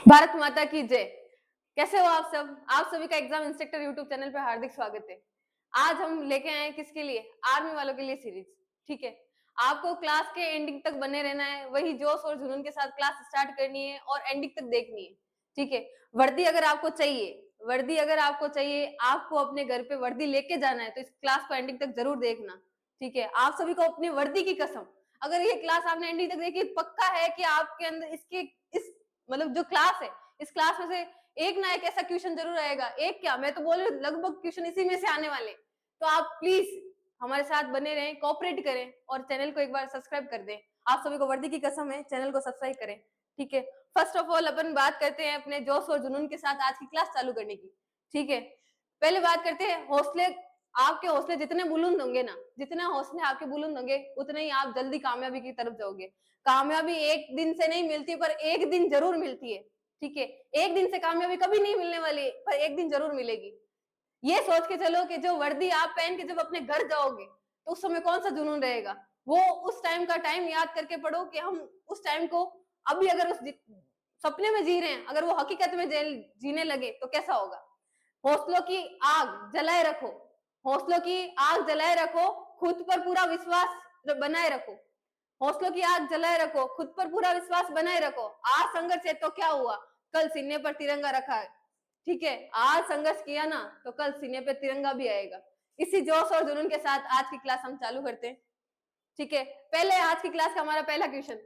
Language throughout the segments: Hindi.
भारत माता की जय। कैसे हो आप सब? आप सभी का एग्जाम इंस्ट्रक्टर यूट्यूब चैनल पे हार्दिक स्वागत है। आज हम लेके आए हैं किसके लिए? आर्मी वालों के लिए सीरीज। ठीक है, आपको क्लास के एंडिंग तक बने रहना है, वही जोश और जुनून के साथ क्लास स्टार्ट करनी है और एंडिंग तक देखनी है। ठीक है, वर्दी अगर आपको चाहिए, आपको अपने घर पे वर्दी लेके जाना है तो इस क्लास को एंडिंग तक जरूर देखना। ठीक है, आप सभी को अपनी वर्दी की कसम, अगर ये क्लास आपने एंडिंग तक देखी, पक्का है कि आपके अंदर इसके इस मतलब जो क्लास है, इस क्लास में से एक ना एक ऐसा क्वेश्चन जरूर आएगा। एक क्या, मैं तो बोल रही हूँ लगभग क्वेश्चन इसी में से आने वाले। तो आप प्लीज हमारे साथ बने रहें, कोऑपरेट करें और चैनल को एक बार सब्सक्राइब कर दें। आप सभी को वर्दी की कसम है, चैनल को सब्सक्राइब करें। ठीक है, फर्स्ट ऑफ ऑल अपन बात करते हैं अपने जोश और जुनून के साथ आज की क्लास चालू करने की। ठीक है, पहले बात करते हैं हौसले। आपके हौसले जितने बुलंद होंगे ना, जितने हौसले आपके बुलंद होंगे, उतने ही आप जल्दी कामयाबी की तरफ जाओगे। कामयाबी एक दिन से नहीं मिलती, पर एक दिन जरूर मिलती है। ठीक है, एक दिन से कामयाबी कभी नहीं मिलने वाली, पर एक दिन जरूर मिलेगी। ये सोच के चलो कि जो वर्दी आप पहन के जब अपने घर जाओगे तो उस समय कौन सा जुनून रहेगा। वो उस टाइम का टाइम याद करके पढ़ो कि हम उस टाइम को अभी अगर उस सपने में जी रहे हैं, अगर वो हकीकत में जीने लगे तो कैसा होगा। हौसलों की आग जलाए रखो, हौसलों की आग जलाए रखो, खुद पर पूरा विश्वास बनाए रखो। हौसलों की आग जलाए रखो, खुद पर पूरा विश्वास बनाए रखो। आज संघर्ष है तो क्या हुआ, कल सीने पर तिरंगा रखा है। ठीक है, आज संघर्ष किया ना तो कल सीने पे तिरंगा भी आएगा। इसी जोश और जुनून के साथ आज की क्लास हम चालू करते हैं। ठीक है, पहले आज की क्लास का हमारा पहला क्वेश्चन,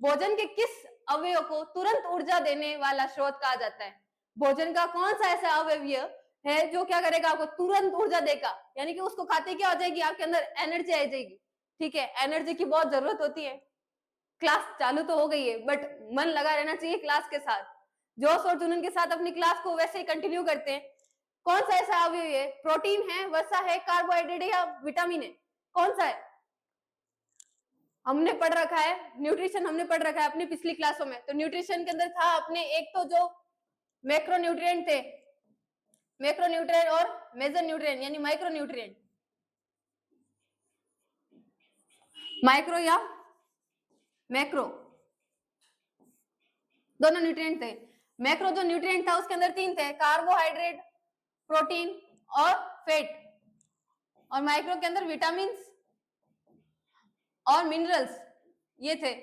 भोजन के किस अवयव को तुरंत ऊर्जा देने वाला स्रोत कहा जाता है। भोजन का कौन सा ऐसा अवयव है जो क्या करेगा, आपको तुरंत ऊर्जा देगा, यानी कि उसको खाते क्या हो जाएगी, आपके अंदर एनर्जी आ जाएगी। ठीक है, एनर्जी की बहुत जरूरत होती है। क्लास चालू तो हो गई है, बट मन लगा रहना चाहिए क्लास के साथ। जोश और जुनून के साथ अपनी क्लास को वैसे ही कंटिन्यू करते हैं। कौन सा ऐसा अवयव है, प्रोटीन है, वसा है, कार्बोहाइड्रेट है या विटामिन है, कौन सा है। हमने पढ़ रखा है न्यूट्रिशन, हमने पढ़ रखा है अपनी पिछली क्लासों में। तो न्यूट्रिशन के अंदर था अपने एक तो जो मैक्रो न्यूट्रिएंट थे, मैक्रो न्यूट्रिएंट और मेजर न्यूट्रिएंट यानी माइक्रो न्यूट्रिएंट, माइक्रो या मैक्रो, दोनों न्यूट्रिएंट थे। मैक्रो जो न्यूट्रिएंट था उसके अंदर तीन थे, कार्बोहाइड्रेट, प्रोटीन और फैट। और माइक्रो के अंदर विटामिन और मिनरल्स ये थे।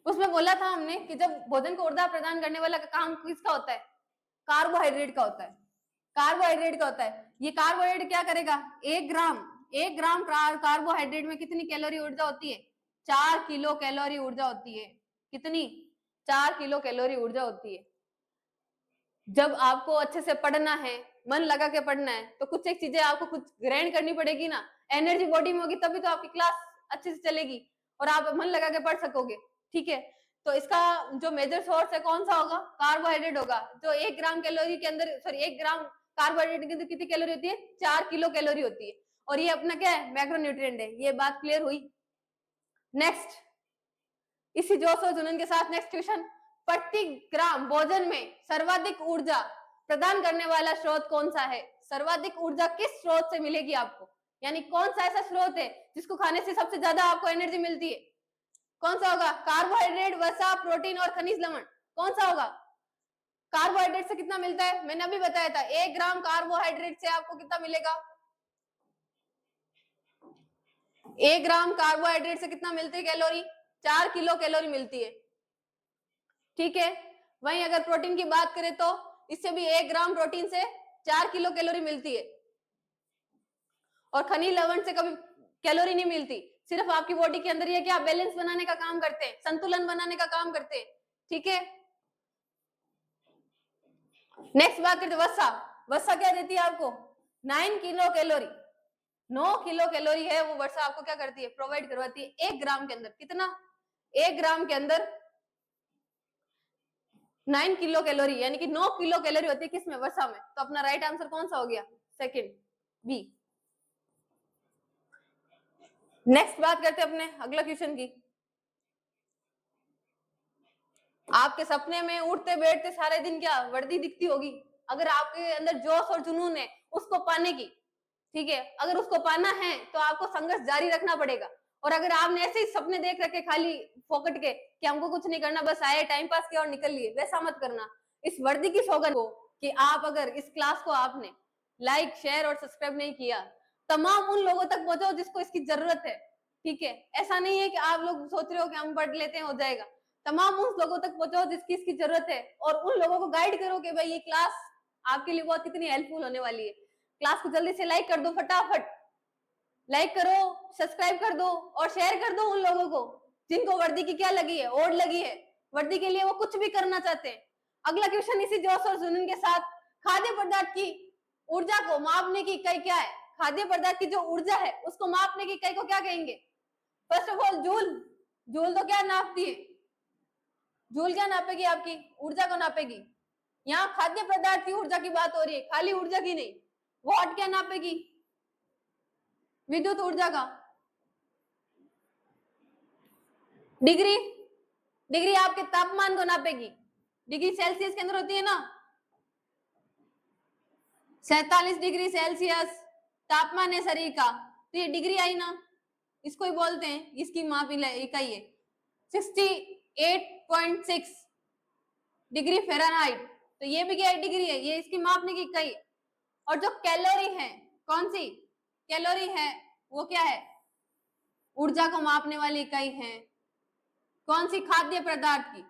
उसमें बोला था हमने कि जब भोजन को ऊर्जा प्रदान करने वाला काम किसका होता है, कार्बोहाइड्रेट का होता है। कार्बोहाइड्रेट का होता है। ये कार्बोहाइड्रेट क्या करेगा, 1 ग्राम कार्बोहाइड्रेट में कितनी कैलोरी ऊर्जा होती है, 4 किलो कैलोरी ऊर्जा होती है। कितनी, 4 किलो कैलोरी ऊर्जा होती है। जब आपको अच्छे से पढ़ना है, मन लगा के पढ़ना है, तो कुछ एक चीजें आपको कुछ ग्रहण करनी पड़ेगी ना। एनर्जी बॉडी में होगी तभी तो आपकी क्लास अच्छे से चलेगी और आप मन लगा के पढ़ सकोगे। ठीक है, तो इसका जो मेजर सोर्स है कौन सा होगा, कार्बोहाइड्रेट होगा। जो 1 ग्राम कैलोरी के अंदर, सॉरी 1 ग्राम कार्बोहाइड्रेट के अंदर कितनी कैलोरी होती है, 4 किलो कैलोरी होती है। और ये अपना क्या है, मैक्रोन्यूट्रिएंट है। ये बात क्लियर हुई। नेक्स्ट, इसी जोश और जुनून के साथ नेक्स्ट क्वेश्चन, प्रति ग्राम भोजन में सर्वाधिक ऊर्जा प्रदान करने वाला स्रोत कौन सा है। सर्वाधिक ऊर्जा किस स्रोत से मिलेगी आपको, यानी कौन सा ऐसा स्रोत है जिसको खाने से सबसे ज्यादा आपको एनर्जी मिलती है, कौन सा होगा। कार्बोहाइड्रेट, वसा, प्रोटीन और खनिज लवण, कौन सा होगा। कार्बोहाइड्रेट से कितना मिलता है, मैंने अभी बताया था, 1 ग्राम कार्बोहाइड्रेट से आपको कितना मिलेगा, 1 ग्राम कार्बोहाइड्रेट से कितना मिलती है कैलोरी, 4 किलो कैलोरी मिलती है। ठीक है, वहीं अगर प्रोटीन की बात करें तो इससे भी 1 ग्राम प्रोटीन से 4 किलो कैलोरी मिलती है। और खनिज लवण से कभी कैलोरी नहीं मिलती, सिर्फ आपकी बॉडी के अंदर ये क्या बैलेंस बनाने का काम करते हैं, संतुलन बनाने का काम करते हैं। ठीक है, नेक्स्ट बात करते हैं वसा। वसा क्या देती है आपको, 9 किलो कैलोरी, 9 किलो कैलोरी है वो वसा आपको क्या करती है, प्रोवाइड करवाती है। 1 ग्राम के अंदर कितना, 1 ग्राम के अंदर 9 किलो कैलोरी, यानी कि 9 किलो कैलोरी होती है किसमें, वसा में। तो अपना राइट आंसर कौन सा हो गया, सेकंड, बी। नेक्स्ट बात करते हैं अपने अगला क्वेश्चन की। आपके सपने में उठते बैठते सारे दिन क्या वर्दी दिखती होगी। अगर आपके अंदर जोश और जुनून है उसको पाने की, ठीक है, अगर उसको पाना है तो आपको संघर्ष जारी रखना पड़ेगा। और अगर आपने ऐसे ही सपने देख रखे खाली फोकट के कि हमको कुछ नहीं करना, बस आए टाइम पास किया और निकल लिए, वैसा मत करना। इस वर्दी की सौगंध को कि आप अगर इस क्लास को आपने लाइक शेयर और सब्सक्राइब नहीं किया, तमाम उन लोगों तक पहुंचाओ जिसको इसकी जरूरत है। ठीक है, ऐसा नहीं है कि आप लोग सोच रहे हो कि हम पढ़ लेते हैं हो जाएगा, तमाम उन लोगों तक पहुंचाओ जिसकी इसकी जरूरत है, और उन लोगों को गाइड करो कि भाई ये क्लास आपके लिए बहुत कितनी हेल्पफुल होने वाली है। क्लास को जल्दी से लाइक कर दो, फटाफट लाइक करो, सब्सक्राइब कर दो और शेयर कर दो उन लोगों को जिनको वर्दी की क्या लगी है, ओढ़ लगी है, वर्दी के लिए वो कुछ भी करना चाहते हैं। अगला क्वेश्चन इसी जोश और जुनून के साथ, खाद्य पदार्थ की ऊर्जा को मापने की इकाई क्या है? खाद्य पदार्थ की जो ऊर्जा है उसको मापने की इकाई को क्या कहेंगे? First of all joule. Joule तो क्या नापती है? जूल क्या नापेगी? आपकी ऊर्जा को नापेगी। यहाँ खाद्य पदार्थ की ऊर्जा की बात हो रही है, खाली ऊर्जा की नहीं। वॉट क्या नापेगी? विद्युत ऊर्जा का। डिग्री, डिग्री आपके तापमान को नापेगी। डिग्री सेल्सियस के अंदर होती है ना, 47 डिग्री सेल्सियस तापमान है शरीर का, तो ये डिग्री आई ना, इसको ही बोलते हैं, इसकी माप इकाई है 68.6 डिग्री फ़ारेनहाइट। तो ये भी क्या है? डिग्री है, ये इसकी मापने की इकाई। और जो कैलोरी है, कौन सी कैलोरी है वो क्या है? ऊर्जा को मापने वाली इकाई है। कौन सी? खाद्य पदार्थ की।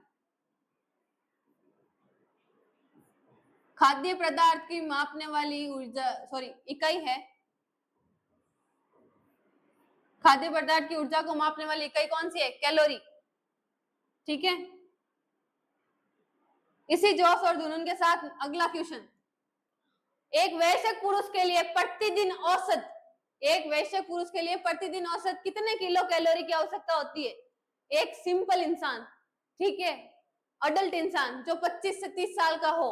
खाद्य पदार्थ की मापने वाली ऊर्जा सॉरी इकाई है। खाद्य पदार्थ की ऊर्जा को मापने वाली इकाई कौन सी है? कैलोरी। ठीक है, इसी जोश और जुनून के साथ अगला क्वेश्चन, एक वयस्क पुरुष के लिए प्रतिदिन औसत, एक वयस्क पुरुष के लिए प्रतिदिन औसत कितने किलो कैलोरी की आवश्यकता होती है? एक सिंपल इंसान, ठीक है, अडल्ट इंसान जो 25 से 30 साल का हो,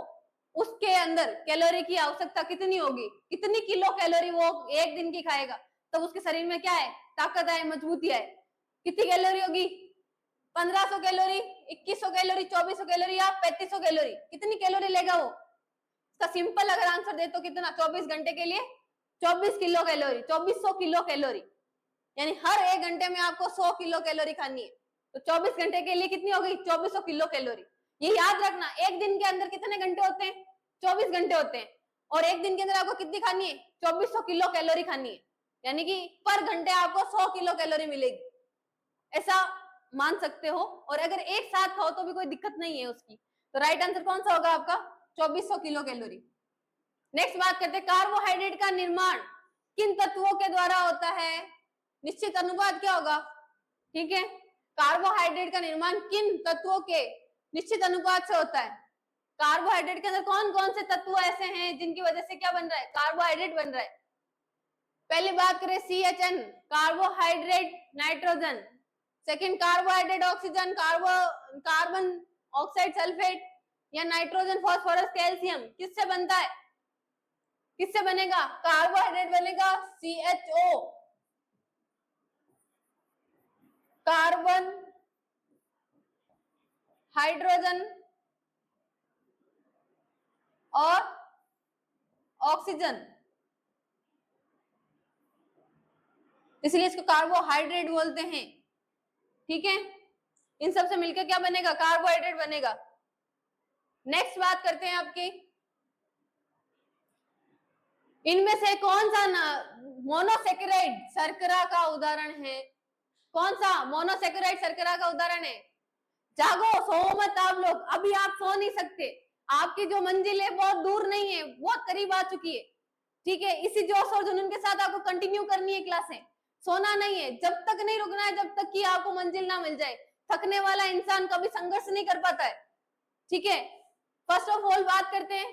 उसके अंदर कैलोरी की आवश्यकता कितनी होगी? कितनी किलो कैलोरी वो एक दिन की खाएगा तब उसके शरीर में क्या है? ताकत आए, मजबूती आए। कितनी कैलोरी होगी? 1500 कैलोरी, 2100 कैलोरी, 2400 कैलोरी या 3500 कैलोरी? कितनी कैलोरी लेगा वो? इसका सिंपल अगर आंसर दे तो कितना? 24 घंटे के लिए 24 किलो कैलोरी, 2400 किलो कैलोरी, यानी हर एक घंटे में आपको 100 किलो कैलोरी खानी है। तो 24 घंटे के लिए कितनी हो गई? 2400 किलो कैलोरी। ये याद रखना, एक दिन के अंदर कितने घंटे होते हैं? 24 घंटे होते हैं, और एक दिन के अंदर आपको कितनी खानी है? 2400 किलो कैलोरी खानी है, यानी कि पर घंटे आपको 100 किलो कैलोरी मिलेगी, ऐसा मान सकते हो। और अगर एक साथ खाओ तो भी कोई दिक्कत नहीं है उसकी। तो राइट आंसर कौन सा होगा आपका? 2400 किलो कैलोरी। नेक्स्ट बात करते हैं, कार्बोहाइड्रेट का निर्माण किन तत्वों के द्वारा होता है? निश्चित अनुपात क्या होगा? ठीक है, कार्बोहाइड्रेट का निर्माण किन तत्वों के निश्चित अनुपात से होता है? कार्बोहाइड्रेट के अंदर कौन कौन से तत्व ऐसे हैं जिनकी वजह से क्या बन रहा है? कार्बोहाइड्रेट बन रहा है। पहली बात करें CHN, carbohydrate nitrogen. Second, carbohydrate oxygen, carbon oxide sulphate, या नाइट्रोजन फॉस्फोरस कैल्शियम। किससे बनता है? किससे बनेगा? कार्बोहाइड्रेट बनेगा CHO, कार्बन, हाइड्रोजन और ऑक्सीजन, इसलिए इसको कार्बोहाइड्रेट बोलते हैं। ठीक है, इन सब से मिलकर क्या बनेगा? कार्बोहाइड्रेट बनेगा। नेक्स्ट बात करते हैं आपकी, इनमें से कौन सा मोनोसेकेराइड शर्करा का उदाहरण है? कौन सा मोनोसेकेराइड शर्करा का उदाहरण है? जागो, सो मत आप लोग, अभी आप सो नहीं सकते, आपकी जो मंजिल है बहुत दूर नहीं है, बहुत करीब आ चुकी है। ठीक है, इसी जोश और जुनून के साथ आपको कंटिन्यू करनी है क्लासें, सोना नहीं है, जब तक नहीं रुकना है जब तक कि आपको मंजिल ना मिल जाए। थकने वाला इंसान कभी संघर्ष नहीं कर पाता है। ठीक है, फर्स्ट ऑफ ऑल बात करते हैं,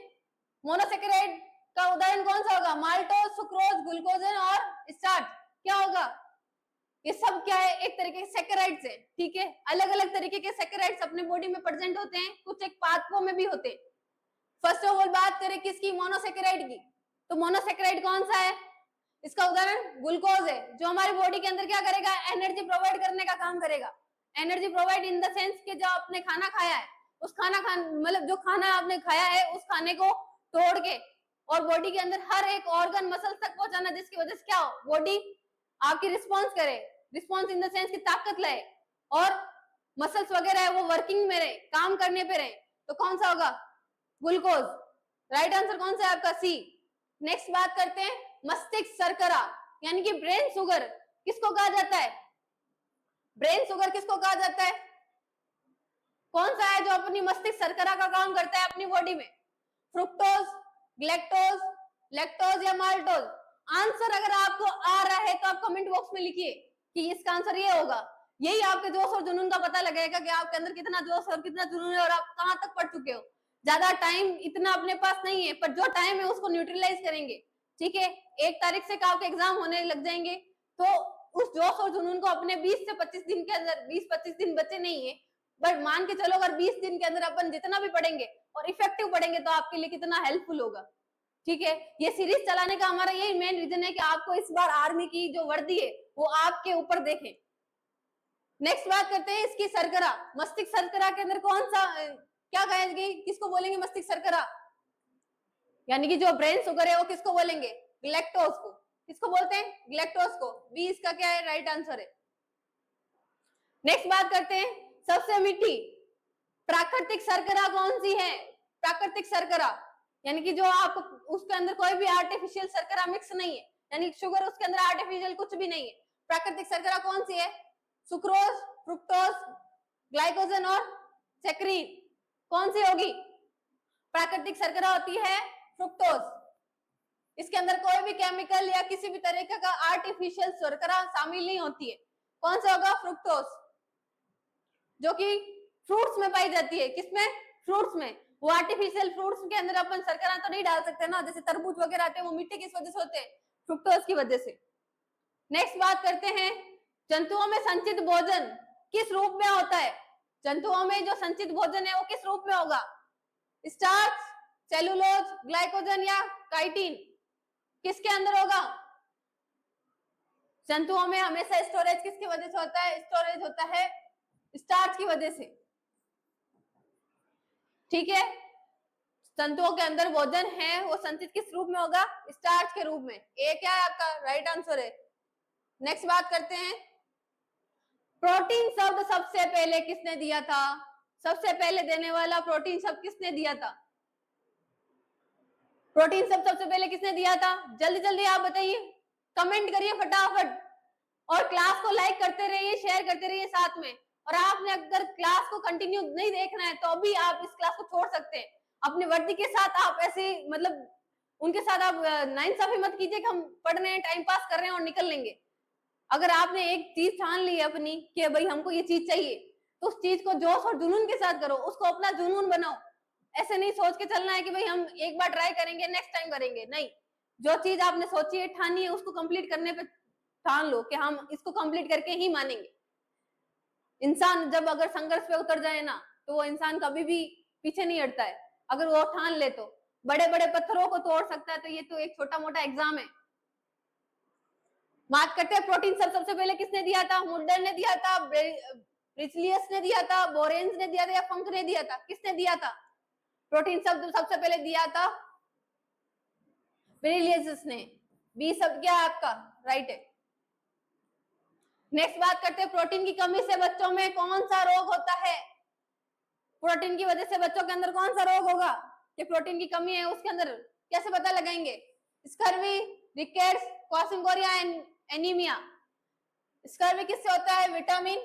मोनोसेकेराइड का उदाहरण कौन सा होगा? माल्टोज, सुक्रोज, ग्लूकोजन और स्टार्च। क्या होगा? ये सब क्या है? एक तरीके के सैकेराइड्स है। ठीक है, अलग अलग तरीके के सैकेराइड्स अपने बॉडी में प्रेजेंट होते हैं, कुछ एक पाथवों में भी होते हैं। फर्स्ट ऑफ ऑल बात करें किसकी? मोनोसेकेराइड की। तो मोनोसेकेराइड कौन सा है? इसका उदाहरण ग्लूकोज है, जो हमारी बॉडी के अंदर क्या करेगा? एनर्जी प्रोवाइड करने का काम करेगा। Energy provide in the sense कि जो आपने खाना खाया है, उस मतलब जो खाना आपने खाया है उस खाने को तोड़ के और बॉडी के अंदर हर एक ऑर्गन मसल तक पहुंचाना, जिसकी वजह से क्या हो? बॉडी आपकी रिस्पॉन्स करे, रिस्पॉन्स इन द सेंस की ताकत लाए और मसल्स वगैरह है वो वर्किंग में रहे, काम करने पे रहे, तो कौन सा होगा? ग्लूकोज। राइट आंसर कौन सा है आपका? सी। नेक्स्ट बात करते हैं मस्तिष्क शर्करा यानी कि ब्रेन शुगर किसको कहा जाता है? ब्रेन शुगर किसको कहा जाता है? कौन सा है जो अपनी मस्तिष्क शर्करा का काम करता है अपनी बॉडी में? फ्रुक्टोज, ग्लैक्टोज, लैक्टोज या माल्टोज? आंसर अगर आपको आ रहा है तो आप कमेंट बॉक्स में लिखिए कि इसका आंसर ये होगा। यही आपके जोश और जुनून का पता लगेगा कि आपके अंदर कितना जोश और कितना जुनून है और आप कहां तक पढ़ चुके हो। ज्यादा टाइम इतना अपने पास नहीं है, पर जो टाइम है उसको न्यूट्रलाइज करेंगे। ठीक है, 1 तारीख से आपके एग्जाम होने लग जाएंगे, तो उस जोश और जुनून को अपने 20 से 25 दिन के अंदर, 20-25 दिन बचे नहीं है, बट मान के चलो अगर 20 दिन के अंदर अपन जितना भी पढ़ेंगे और इफेक्टिव पढ़ेंगे तो आपके लिए कितना हेल्पफुल होगा। ठीक है, ये सीरीज चलाने का हमारा यही मेन रीजन है कि आपको इस बार आर्मी की जो वर्दी है वो आपके ऊपर देखें। नेक्स्ट बात करते हैं इसकी शर्करा। मस्तिष्क शर्करा के अंदर कौन सा क्या कहेंगे, किसको बोलेंगे मस्तिष्क शर्करा? यानी कि जो ब्रेन शुगर है वो किसको बोलेंगे? ग्लैक्टोज को। किसको बोलते हैं? ग्लैक्टोज को। बी इसका क्या है? राइट आंसर है। नेक्स्ट बात करते हैं सबसे मीठी प्राकृतिक शर्करा कौन सी है? प्राकृतिक शर्करा यानी कि जो आप उसके अंदर कोई भी आर्टिफिशियल शर्करा मिक्स नहीं है, यानी शुगर उसके अंदर आर्टिफिशियल कुछ भी नहीं है। प्राकृतिक शर्करा कौन सी है? सुक्रोज, फ्रुक्टोज, ग्लाइकोजन और सैकरीन। कौन सी होगी? प्राकृतिक शर्करा होती है फ्रुक्टोज। इसके अंदर कोई भी केमिकल या किसी भी तरीके का आर्टिफिशियल शर्करा शामिल नहीं होती है। कौन सा होगा? फ्रुक्टोज, जो कि फ्रूट्स में पाई जाती है। किसमें? फ्रूट्स में। वो आर्टिफिशियल फ्रूट्स के अंदर अपन शर्करा तो नहीं डाल सकते ना, जैसे तरबूज वगैरह आते हैं वो मीठे किस वजह से होते हैं? फ्रुक्टोज की वजह से। नेक्स्ट बात करते हैं जंतुओं में संचित भोजन किस रूप में होता है? जंतुओं में जो संचित भोजन है वो किस रूप में होगा? स्टार्च, सेलुलोज, ग्लाइकोजन या काइटिन? किसके अंदर होगा? जंतुओं में हमेशा स्टोरेज किसकी वजह से होता है? स्टोरेज होता है स्टार्च की वजह से। ठीक है, तंतुओं के अंदर भोजन है वो संचित किस रूप में होगा? स्टार्च के रूप में। ए क्या है आपका? राइट आंसर है। नेक्स्ट बात करते हैं प्रोटीन शब्द सबसे पहले किसने दिया था? सबसे पहले देने वाला प्रोटीन शब्द किसने दिया था? प्रोटीन शब्द सबसे पहले किसने दिया था? जल्दी जल्दी आप बताइए, कमेंट करिए फटाफट और क्लास को लाइक करते रहिए, शेयर करते रहिए साथ में। और आपने अगर क्लास को कंटिन्यू नहीं देखना है तो अभी आप इस क्लास को छोड़ सकते हैं। अपनी वर्दी के साथ आप ऐसे मतलब उनके साथ आप नाइंसाफी मत कीजिए कि हम पढ़ रहे हैं, टाइम पास कर रहे हैं और निकल लेंगे। अगर आपने एक चीज ठान ली है अपनी कि भाई हमको ये चीज चाहिए, तो उस चीज को जोश और जुनून के साथ करो, उसको अपना जुनून बनाओ। ऐसे नहीं सोच के चलना है कि भाई हम एक बार ट्राई करेंगे नेक्स्ट टाइम करेंगे, नहीं। जो चीज आपने सोची है, ठानी है, उसको कंप्लीट करने पे ठान लो कि हम इसको कंप्लीट करके ही मानेंगे। इंसान जब अगर संघर्ष पे उतर जाए ना तो वो इंसान कभी भी पीछे नहीं हटता है। अगर वो ठान ले तो बड़े बड़े पत्थरों को तोड़ सकता है, तो ये तो एक छोटा मोटा एग्जाम है। बात करते हैं प्रोटीन सबसे पहले किसने दिया था? मुल्डर ने दिया था, ब्रिचलियस ने दिया था, बोरेंज ने दिया था या फंक ने दिया था? किसने दिया था? प्रोटीन शब्द सबसे पहले दिया था ब्रिलियस ने। बी शब्द क्या है आपका? राइट है। नेक्स्ट बात करते हैं प्रोटीन की कमी से बच्चों में कौन सा रोग होता है? प्रोटीन की वजह से बच्चों के अंदर कौन सा रोग होगा? कि प्रोटीन की कमी है उसके अंदर कैसे पता लगाएंगे? Scurvy, rickets, kwashiorkor, anaemia. Scurvy किससे होता है? विटामिन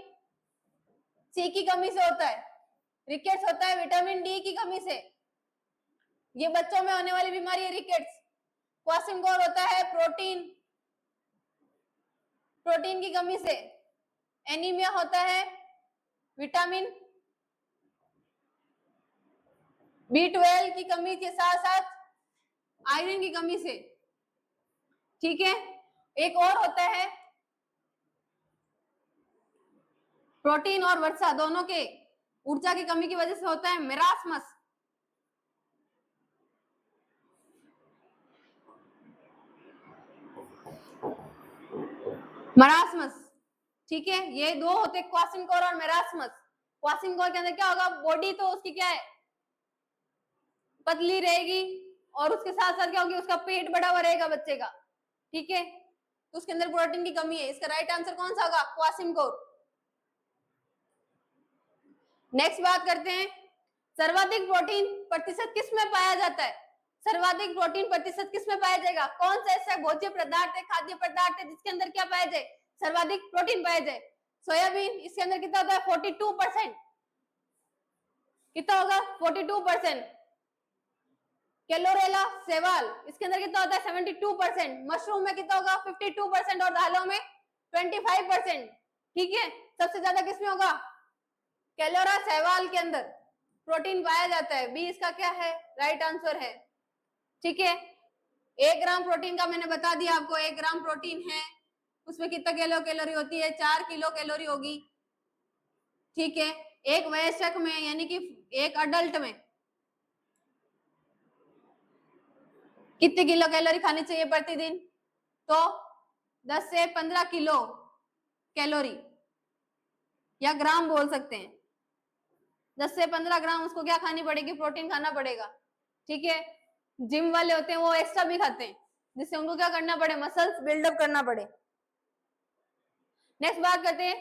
सी की कमी से होता है। रिकेट्स होता है विटामिन डी की कमी से। ये बच्चों में होने वाली बीमारी है रिकेट्स। क्वाशिंगोर होता है प्रोटीन की कमी से। एनीमिया होता है विटामिन B12 की कमी के साथ साथ आयरन की कमी से। ठीक है, एक और होता है प्रोटीन और वर्षा दोनों के ऊर्जा की कमी की वजह से होता है मेरास्मस। मरास्मस। ठीक है, ये दो होते क्वाशिंगोर और मेरास्मस। क्वाशिंगोर के अंदर क्या होगा? बॉडी तो उसकी क्या है? पतली रहेगी और उसके साथ साथ क्या होगी? उसका पेट बड़ा हुआ रहेगा बच्चे का। ठीक है, तो उसके अंदर प्रोटीन की कमी है। इसका राइट आंसर कौन सा होगा? क्वासिमकोर। नेक्स्ट बात करते हैं, सर्वाधिक प्रोटीन प्रतिशत किस में पाया जाता है? सर्वाधिक प्रोटीन प्रतिशत किस में पाया जाएगा? कौन सा ऐसा भोज्य पदार्थ है, खाद्य पदार्थ है जिसके अंदर क्या पाया जाए? सर्वाधिक प्रोटीन पाया जाए। सोयाबीन, इसके अंदर कितना होता है? 42%। कितना होगा? 42%। कैलोरेला सेवाल, इसके अंदर कितना होता है? 72%। मशरूम में कितना होगा? 52% और दालों में 25%। ठीक है, सबसे ज्यादा किसमें होगा? कैलोरा सेवाल के अंदर प्रोटीन पाया जाता है। बी इसका क्या है? राइट आंसर है। ठीक है, 1 ग्राम प्रोटीन का मैंने बता दिया आपको, 1 ग्राम प्रोटीन है उसमें कितना किलो कैलोरी होती है? 4 किलो कैलोरी होगी। ठीक है, एक वयस्क में यानी कि एक अडल्ट में कितने किलो कैलोरी खानी चाहिए प्रतिदिन? तो 10 से 15 किलो कैलोरी या ग्राम बोल सकते हैं। 10 से 15 ग्राम उसको क्या खानी पड़ेगी? प्रोटीन खाना पड़ेगा। ठीक है, जिम वाले होते हैं वो एक्स्ट्रा भी खाते हैं जिससे उनको क्या करना पड़े? मसल्स बिल्डअप करना पड़े। नेक्स्ट बात करते हैं,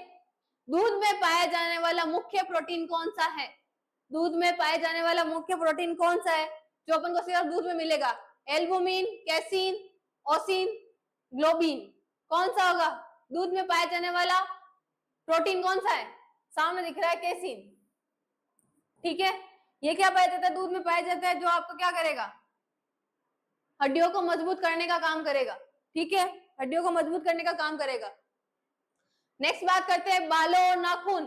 दूध में पाया जाने वाला मुख्य प्रोटीन कौन सा है? दूध में पाया जाने वाला मुख्य प्रोटीन कौन सा है जो अपन को सिर्फ दूध में मिलेगा? एल्बुमिन, कैसीन, ओसिन, ग्लोबिन, कौन सा होगा? दूध में पाया जाने वाला प्रोटीन कौन सा है? सामने दिख रहा है कैसीन। ठीक है, ये क्या पाया जाता है? दूध में पाया जाता है जो आपको क्या करेगा? हड्डियों को मजबूत करने का काम करेगा। ठीक है, हड्डियों को मजबूत करने का काम करेगा। नेक्स्ट बात करते हैं, बालों और नाखून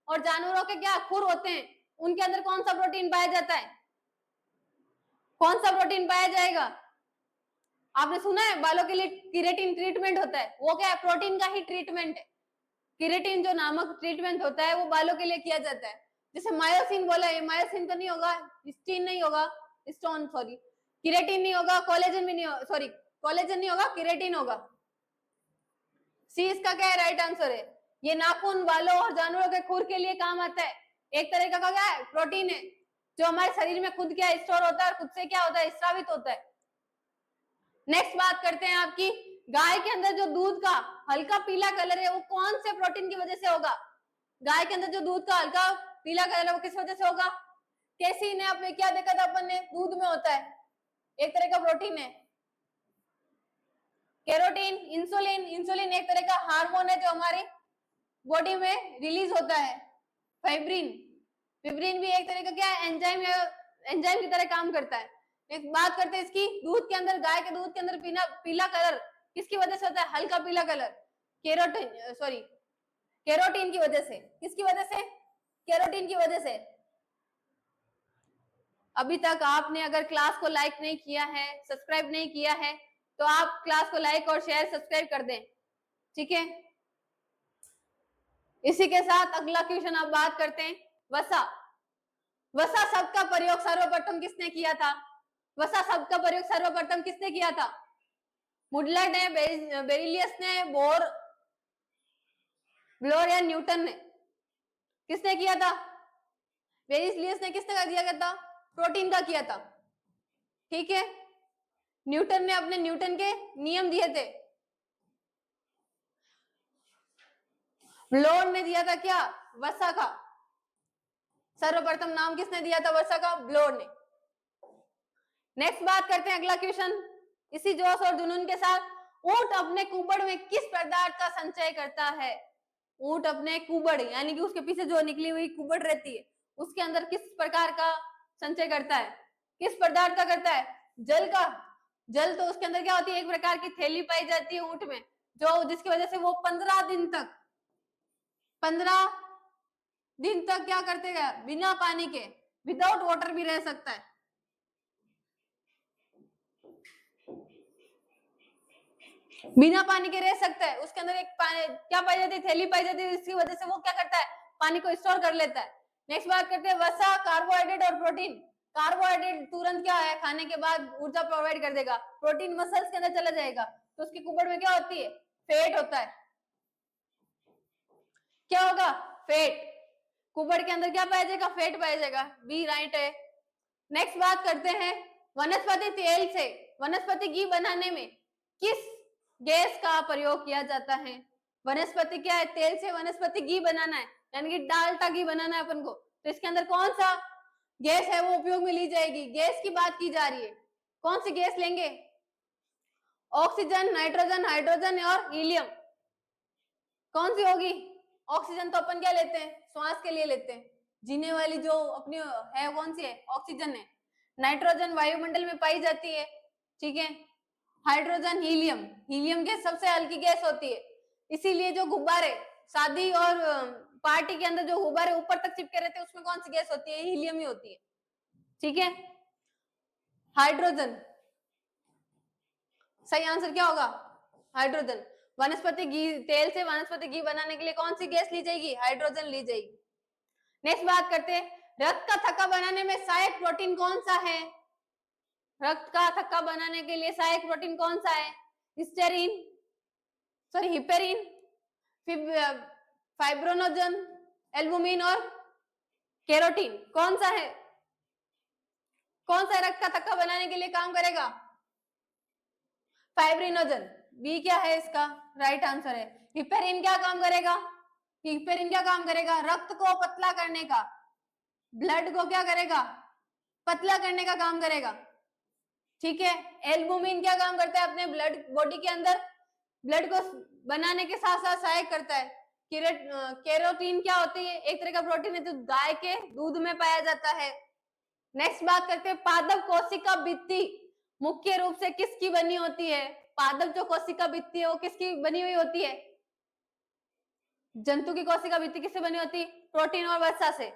और जानवरों के क्या खुर होते हैं, उनके अंदर कौन सा प्रोटीन पाया जाता है? कौन सा प्रोटीन पाया जाएगा? आपने सुना है बालों के लिए केराटिन ट्रीटमेंट होता है, वो क्या है? प्रोटीन का ही ट्रीटमेंट है। केराटिन जो नामक ट्रीटमेंट होता है वो बालों के लिए किया जाता है। जैसे मायोसिन बोला है, मायोसिन तो नहीं होगा, स्टीन नहीं होगा, स्टोन सॉरी, केराटिन नहीं होगा, कोलेजन भी नहीं होगा, सॉरी कोलेजन नहीं होगा, केराटिन होगा। सी इसका क्या है? राइट आंसर है। ये नाखून, बालों और जानवरों के खुर के लिए काम आता है। एक तरह का क्या है? प्रोटीन है जो हमारे शरीर में खुद क्या स्टोर होता है और खुद से क्या होता है? स्रावित होता है। नेक्स्ट बात करते हैं आपकी, गाय के अंदर जो दूध का हल्का पीला कलर है वो कौन से प्रोटीन की वजह से होगा? गाय के अंदर जो दूध का हल्का पीला कलर है वो किस वजह से होगा? कैसीन है, आपने क्या देखा था अपन ने? दूध में होता है, एक तरह का प्रोटीन है। कैरोटीन, इंसुलिन, इंसुलिन एक तरह का हार्मोन है जो हमारी बॉडी में रिलीज होता है। फाइब्रिन, फिब्रिन भी एक तरह का क्या है? एंजाइम या एंजाइम की तरह काम करता है। एक बात करते हैं इसकी, दूध के अंदर, गाय के दूध के अंदर पीला कलर किसकी वजह से होता है? हल्का पीला कलर कैरोटीन, सॉरी कैरोटीन की वजह से। किसकी वजह से? कैरोटीन की वजह से। अभी तक आपने अगर क्लास को लाइक नहीं किया है, सब्सक्राइब नहीं किया है, तो आप क्लास को लाइक और शेयर सब्सक्राइब कर दें। ठीक है, इसी के साथ अगला क्वेश्चन आप बात करते हैं, वसा। वसा शब्द का प्रयोग सर्वप्रथम किसने किया था? वसा शब्द का प्रयोग सर्वप्रथम किसने किया था? मुडलर ने, बेरिलियस ने, ब्लोर या न्यूटन ने? किसने किया था? बेरिलियस ने किसने किया था? प्रोटीन का किया था। ठीक है, न्यूटन ने अपने न्यूटन के नियम दिए थे। ब्लोर ने दिया था क्या? वसा का। सर्वप्रथम नाम किसने दिया था वसा का? ब्लोर ने। नेक्स्ट बात करते हैं, अगला क्वेश्चन इसी जोश और जुनून के साथ, ऊंट अपने कुबड़ में किस पदार्थ का संचय करता है? ऊंट अपने कुबड़ यानी कि उसके पीछे जो निकली हुई कुबड़ रहती है उसके अंदर किस प्रकार का संचय करता है? किस पदार्थ का करता है? जल का। जल तो उसके अंदर क्या होती है? एक प्रकार की थैली पाई जाती है ऊंट में, जो जिसकी वजह से वो 15 दिन तक क्या करते हैं? बिना पानी के, विदाउट वाटर भी रह सकता है। बिना पानी के रह सकता है। उसके अंदर एक क्या पाई जाती है? थैली पाई जाती है, इसकी वजह से वो क्या करता है? पानी को स्टोर कर लेता है। नेक्स्ट बात करते हैं, वसा, कार्बोहाइड्रेट और प्रोटीन। कार्बोहाइड्रेट तुरंत क्या है? खाने के बाद ऊर्जा प्रोवाइड कर देगा। प्रोटीन मसल्स के अंदर चला जाएगा, तो उसकी कुबड़ में क्या होती है? फैट होता है। क्या होगा? फैट। कुबड़ के अंदर क्या पाया जाएगा? फैट पाया जाएगा। बी राइट है। नेक्स्ट बात करते हैं, वनस्पति तेल से वनस्पति घी बनाने में किस गैस का प्रयोग किया जाता है। वनस्पति क्या है, तेल से वनस्पति घी बनाना है, यानी कि डालडा घी बनाना है अपन को, तो इसके अंदर कौन सा गैस है वो उपयोग में ली जाएगी। गैस की बात की जा रही है, कौन सी गैस लेंगे, ऑक्सीजन, नाइट्रोजन, हाइड्रोजन और हीलियम, कौन सी होगी। ऑक्सीजन तो अपन क्या लेते हैं, श्वास के लिए लेते हैं, जीने वाली जो अपनी है कौन सी है, ऑक्सीजन है। नाइट्रोजन वायुमंडल में पाई जाती है, ठीक है। हाइड्रोजन, हीलियम, हीलियम गैस सबसे हल्की गैस होती है, इसीलिए जो गुब्बारे शादी और पार्टी के अंदर जो गुब्बारे ऊपर तक चिपके रहते हैं उसमें कौन सी गैस होती है, हीलियम ही होती है, ठीक है। हाइड्रोजन, सही आंसर क्या होगा, हाइड्रोजन। वनस्पति घी, तेल से वनस्पति घी बनाने के लिए कौन सी गैस ली जाएगी, हाइड्रोजन ली जाएगी। नेक्स्ट बात करते हैं, रक्त का थक्का बनाने में सहायक प्रोटीन कौन सा है। रक्त का थक्का बनाने के लिए सहायक प्रोटीन कौन सा है, हिस्टेरिन, सॉरी हिपेरिन, फाइब्रोनोजन, एल्बुमिन और केरोटीन, कौन सा है, कौन सा रक्त का थक्का बनाने के लिए काम करेगा, फाइब्रिनोजन, बी क्या है इसका राइट आंसर है। हिपेरिन क्या काम करेगा, हिपेरिन क्या काम करेगा, रक्त को पतला करने का, ब्लड को क्या करेगा, पतला करने का काम करेगा, ठीक है। एल्बुमिन क्या काम करता है अपने ब्लड बॉडी के अंदर, ब्लड को बनाने के साथ साथ सहायक करता है। केरोटीन क्या होती है, एक तरह का प्रोटीन है जो गाय के दूध में पाया जाता है। नेक्स्ट बात करते हैं, पादप कोशिका भित्ति मुख्य रूप से किसकी बनी होती है, पादप जो कोशिका भित्ति है वो किसकी बनी हुई होती है, जंतु की कोशिका भित्ति किससे बनी होती है, प्रोटीन और वसा से,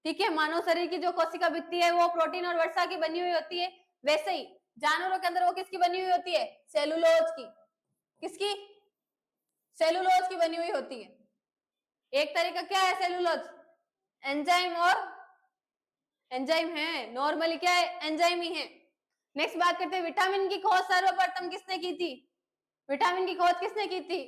ठीक है। मानव शरीर की जो कोशिका भित्ति है वो प्रोटीन और वसा की बनी हुई होती है, वैसे ही जानवरों के अंदर वो किसकी बनी हुई होती है, सेलुलोज की, किसकी, सेलुलोज की बनी हुई होती है। एक तरह का क्या है सेलुलोज, एंजाइम, और एंजाइम है, नॉर्मली क्या है, एंजाइम ही है। नेक्स्ट बात करते हैं, विटामिन की खोज सर्वप्रथम किसने की थी, विटामिन की खोज किसने की थी,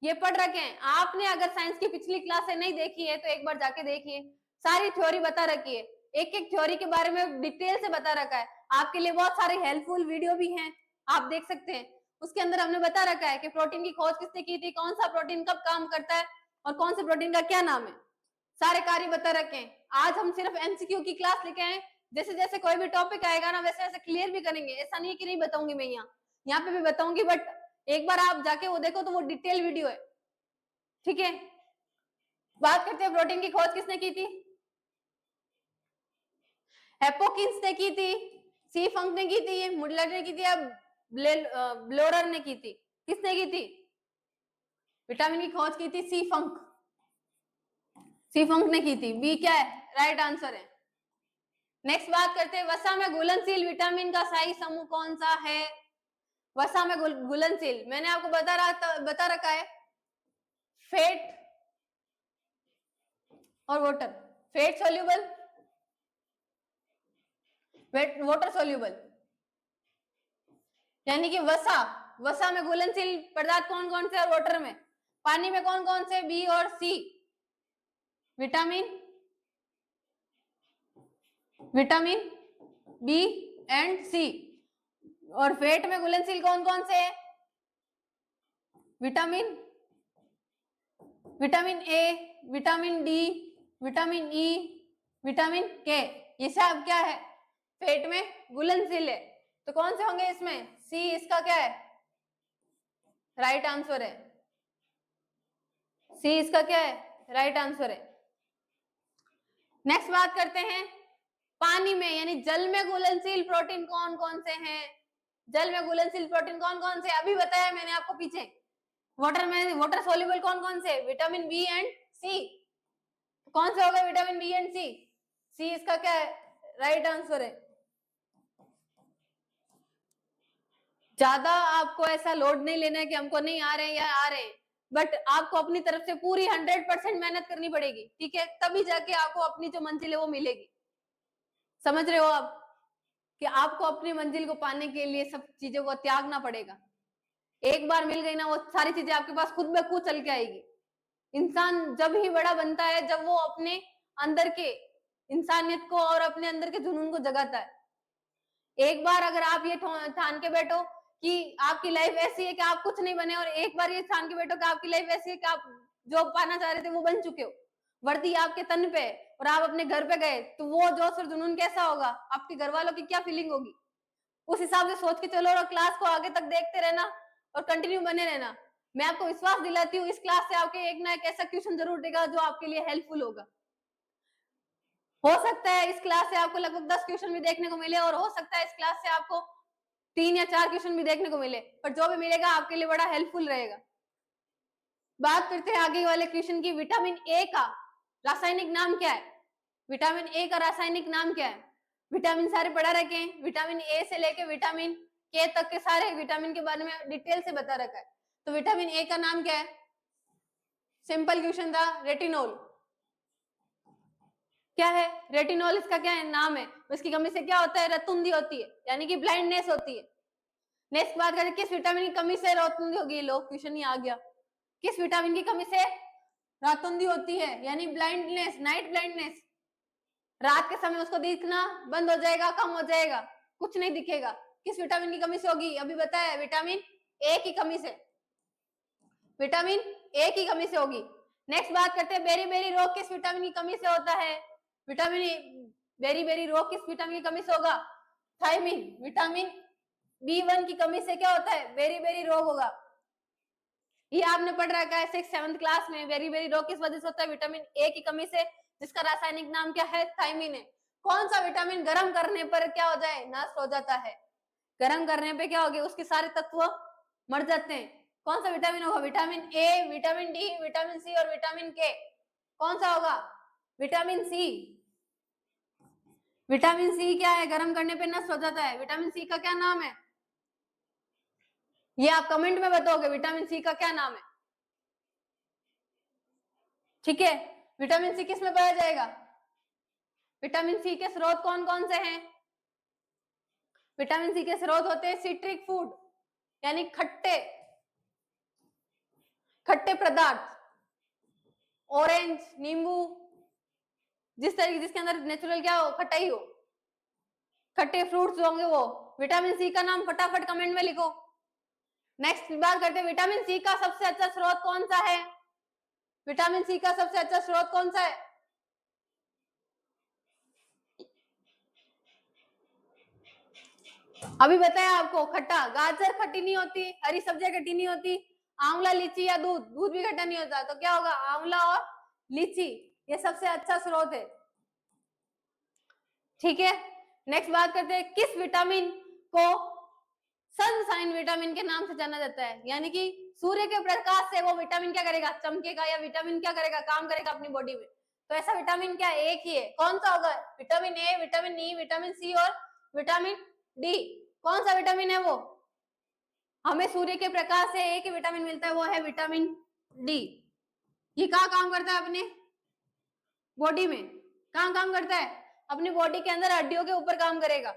ये पढ़ रखे हैं आपने, अगर साइंस की पिछली क्लासें नहीं देखी है तो एक बार जाके देखिए, सारी थ्योरी बता रखी है, एक एक थ्योरी के बारे में डिटेल से बता रखा है, आपके लिए बहुत सारे हेल्पफुल वीडियो भी हैं, आप देख सकते हैं। उसके अंदर हमने बता रखा है कि प्रोटीन की खोज किसने की थी, कौन सा प्रोटीन कब काम करता है और कौन से प्रोटीन का क्या नाम है, सारे कार्य बता रखे हैं। आज हम सिर्फ एमसीक्यू की क्लास लेके आए, जैसे जैसे कोई भी टॉपिक आएगा ना वैसे वैसे क्लियर भी करेंगे, ऐसा नहीं है कि नहीं बताऊंगी मैं, यहाँ पे भी बताऊंगी, बट एक बार आप जाके वो देखो तो वो डिटेल वीडियो है, ठीक है। बात करते हैं प्रोटीन की खोज किसने की थी, हेपोकिंस ने की थी, सी फंक ने की थी, मुडलर ने की थी या ब्लोरर ने की थी, किसने की थी, विटामिन की खोज की थी सी फंक, सी फंक ने की थी, बी क्या है राइट आंसर है। नेक्स्ट बात करते हैं, वसा में घुलनशील विटामिन का सही समूह कौन सा है, वसा में घुलनशील मैंने आपको बता रखा है, फैट और water, fat soluble, water soluble, यानी कि वसा, वसा में घुलनशील पदार्थ कौन कौन से और वाटर में, पानी में कौन कौन से, बी और सी, विटामिन, विटामिन बी एंड सी, और फैट में घुलनशील कौन कौन से है, vitamin, vitamin A, vitamin D, vitamin E, vitamin के, ये सब क्या है पेट में घुलनशील है, तो कौन से होंगे इसमें, सी इसका क्या है राइट आंसर है, सी इसका क्या है राइट आंसर है। नेक्स्ट बात करते हैं, पानी में यानी जल में घुलनशील प्रोटीन कौन कौन से हैं, जल में घुलनशील प्रोटीन कौन कौन से, अभी बताया मैंने आपको पीछे, वाटर में वाटर सोल्यूबल कौन कौन से, विटामिन बी एंड सी, कौन से हो गए विटामिन बी एंड सी, सी इसका क्या है राइट आंसर है। ज्यादा आपको ऐसा लोड नहीं लेना है कि हमको नहीं आ रहे हैं या आ रहे हैं, बट आपको अपनी तरफ से पूरी 100% मेहनत करनी पड़ेगी, ठीक है, तभी जाके आपको अपनी जो मंजिल है वो मिलेगी, समझ रहे हो आप, कि आपको अपनी मंजिल को पाने के लिए सब चीजों को त्यागना पड़ेगा, एक बार मिल गई ना वो सारी चीजें आपके पास खुद ब खुद चल के आएगी। इंसान जब ही बड़ा बनता है जब वो अपने अंदर के इंसानियत को और अपने अंदर के जुनून को जगाता है। एक बार अगर आप ये ठान के बैठो कि आपकी लाइफ ऐसी है कि आप कुछ नहीं बने, और एक बार ये ठान के बैठो कि आपकी लाइफ ऐसी है कि आप जो पाना चाह रहे थे वो बन चुके हो, वर्दी आपके तन पे और आप अपने घर पे गए, तो वो जोश और जुनून कैसा होगा, आपके घर वालों की क्या फीलिंग होगी, उस हिसाब से सोच के चलो और क्लास को आगे तक देखते रहना और कंटिन्यू बने रहना। मैं आपको विश्वास दिलाती हूँ, इस क्लास से आपके एक ना एक ऐसा क्वेश्चन जरूर देगा जो आपके लिए हेल्पफुल होगा। हो सकता है इस क्लास से आपको लगभग 10 क्वेश्चन भी देखने को मिले, और हो सकता है इस क्लास से आपको 3 या 4 क्वेश्चन भी देखने को मिले, पर जो भी मिलेगा आपके लिए बड़ा हेल्पफुल रहेगा। बात करते हैं आगे वाले क्वेश्चन की। विटामिन ए का रासायनिक नाम क्या है? विटामिन ए का रासायनिक नाम क्या है? विटामिन सारे पढ़ा रखे हैं, विटामिन ए से लेके विटामिन के तक के सारे विटामिन के बारे में डिटेल से बता रखा है। तो विटामिन ए का नाम क्या है? सिंपल क्वेश्चन था, रेटिनोल। क्या है रेटिनोल? इसका क्या है नाम है? इसकी कमी से क्या होता है? रतुंधी होती है, यानी कि ब्लाइंडनेस होती है। नेक्स्ट बात करें, किस विटामिन की कमी से रतुंधी होगी? लो क्वेश्चन ही आ गया, किस विटामिन की कमी से रातुंधी होती है, यानी ब्लाइंडनेस, नाइट ब्लाइंडनेस। रात के समय उसको दिखना बंद हो जाएगा, कम हो जाएगा, कुछ नहीं दिखेगा। किस विटामिन की कमी से होगी? अभी बताया, विटामिन ए की कमी से, विटामिन ए की कमी से होगी। नेक्स्ट बात करते हैं, बेरी बेरी रोग किस विटामिन की कमी से होता है? विटामिन बेरी बेरी रोग किस विटामिन की कमी से होगा? थायमिन, विटामिन B1 की कमी से क्या होता है? बेरी बेरी रोग होगा। ये आपने पढ़ रखा है 6th 7th क्लास में। बेरी बेरी रोग किस वजह से होता है? विटामिन ए की कमी से, जिसका रासायनिक नाम क्या है? थायमिन है। कौन सा विटामिन गर्म करने पर क्या हो जाए? नष्ट हो जाता है। गर्म करने पे क्या हो गया? उसके सारे तत्व मर जाते हैं। कौन सा विटामिन होगा? Vitamin A, vitamin D, vitamin C और विटामिन के। कौन सा होगा? Vitamin C. विटामिन सी क्या है? गर्म करने पे नष्ट हो जाता है। विटामिन सी का क्या नाम है? ये आप कमेंट में बताओगे, विटामिन सी का क्या नाम है। ठीक है, विटामिन सी किस में पाया जाएगा? विटामिन सी के स्रोत कौन कौन से हैं? विटामिन सी के स्रोत होते हैं सिट्रिक फूड, यानी खट्टे खट्टे पदार्थ, ऑरेंज, नींबू, जिस तरीके जिसके अंदर नेचुरल क्या हो? खटाई हो, खट्टे फ्रूट्स होंगे वो। विटामिन सी का नाम फटाफट कमेंट में लिखो। नेक्स्ट बात करते हैं, विटामिन सी का सबसे अच्छा स्रोत कौन सा है? विटामिन सी का सबसे अच्छा स्रोत कौन सा है? अभी बताया आपको, खट्टा। गाजर खट्टी नहीं होती, हरी सब्जियां खट्टी नहीं होती, आंवला, लीची या दूध, दूध भी खट्टा नहीं होता, तो क्या होगा? आंवला और लीची, ये सबसे अच्छा स्रोत है। ठीक है, नेक्स्ट बात करते हैं, किस विटामिन को सनशाइन विटामिन के नाम से जाना जाता है? यानी कि सूर्य के प्रकाश से वो विटामिन क्या करेगा? चमकेगा, या विटामिन क्या करेगा? काम करेगा अपनी बॉडी में। तो ऐसा विटामिन क्या एक ही है? कौन सा होगा? Vitamin A, vitamin E, vitamin C और विटामिन डी। कौन सा विटामिन है वो? हमें सूर्य के प्रकाश से एक ही विटामिन मिलता है, वो है विटामिन डी। ये कहाँ काम करता है? अपने बॉडी में। कहाँ काम करता है? अपनी बॉडी के अंदर हड्डियों के ऊपर काम करेगा।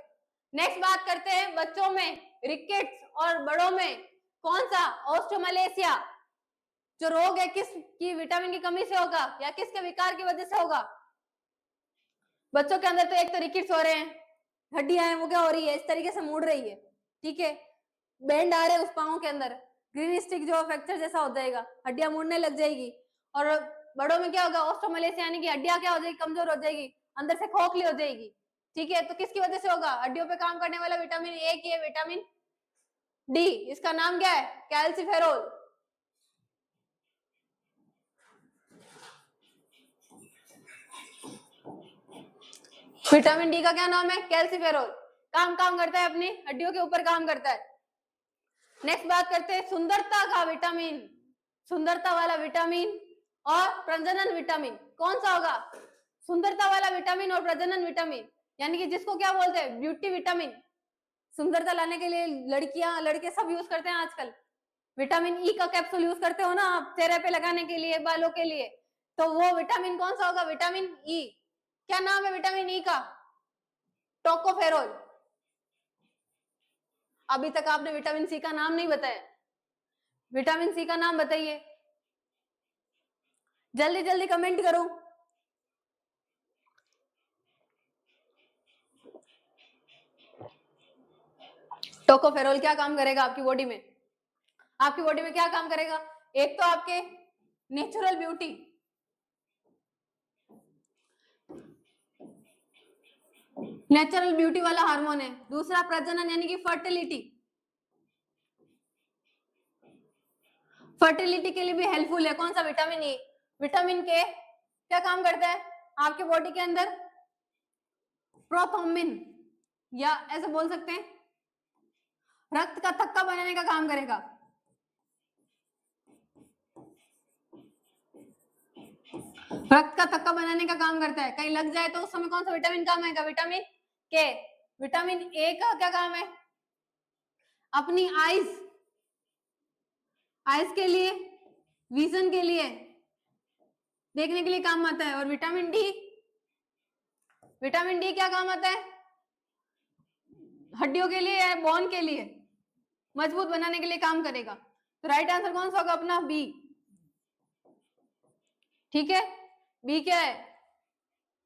नेक्स्ट बात करते हैं, बच्चों में रिकेट्स और बड़ों में कौन सा ऑस्टियोमलेशिया जो रोग है, किस की विटामिन की कमी से होगा या किसके विकार की वजह से होगा? बच्चों के अंदर तो एक तो रिकेट्स हो रहे हैं, हड्डियां हैं वो क्या हो रही है? इस तरीके से मुड़ रही है। ठीक है, बैंड आ रहे हैं उस पाँव के अंदर, ग्रीन स्टिक जो फ्रैक्चर जैसा हो जाएगा, हड्डियां मुड़ने लग जाएगी। और बड़ों में क्या होगा? ऑस्टियोमलेशिया, यानी कि हड्डियां क्या हो जाएगी? कमजोर हो जाएगी, अंदर से खोखली हो जाएगी। ठीक है, तो किसकी वजह से होगा? हड्डियों पे काम करने वाला विटामिन ए की है, विटामिन डी। इसका नाम क्या है? कैल्सिफेरोल। विटामिन डी का क्या नाम है? कैल्सिफेरोल। काम करता है, अपनी हड्डियों के ऊपर काम करता है। नेक्स्ट बात करते हैं, सुंदरता का विटामिन, सुंदरता वाला विटामिन और प्रजनन विटामिन कौन सा होगा? सुंदरता वाला विटामिन और प्रजनन विटामिन, यानी कि जिसको क्या बोलते हैं? Beauty vitamin. सुंदरता लाने के लिए लड़कियां लड़के सब यूज करते हैं आजकल। विटामिन ई का कैप्सूल यूज करते हो ना आप, चेहरे पे लगाने के लिए, बालों के लिए, तो वो विटामिन कौन सा होगा? Vitamin E. क्या नाम है विटामिन ई का? टोकोफेरोल। अभी तक आपने विटामिन सी का नाम नहीं बताया, विटामिन सी का नाम बताइए, जल्दी जल्दी कमेंट करो। टोकोफेरोल क्या काम करेगा आपकी बॉडी में? आपकी बॉडी में क्या काम करेगा? एक तो आपके नेचुरल ब्यूटी, नेचुरल ब्यूटी वाला हार्मोन है। दूसरा प्रजनन यानी कि फर्टिलिटी, फर्टिलिटी के लिए भी हेल्पफुल है। कौन सा? Vitamin A. विटामिन के क्या काम करता है आपके बॉडी के अंदर? प्रोथ्रोम्बिन, या ऐसे बोल सकते हैं रक्त का थक्का बनाने का काम करेगा। रक्त का थक्का बनाने का काम करता है। कहीं लग जाए तो उस समय कौन सा विटामिन काम आएगा? विटामिन के। विटामिन ए का क्या काम है? अपनी आईज, आईज के लिए, विजन के लिए, देखने के लिए काम आता है। और विटामिन डी, विटामिन डी क्या काम आता है? हड्डियों के लिए, बोन के लिए मजबूत बनाने के लिए काम करेगा। तो राइट आंसर कौन सा होगा अपना? बी। ठीक है, बी क्या है?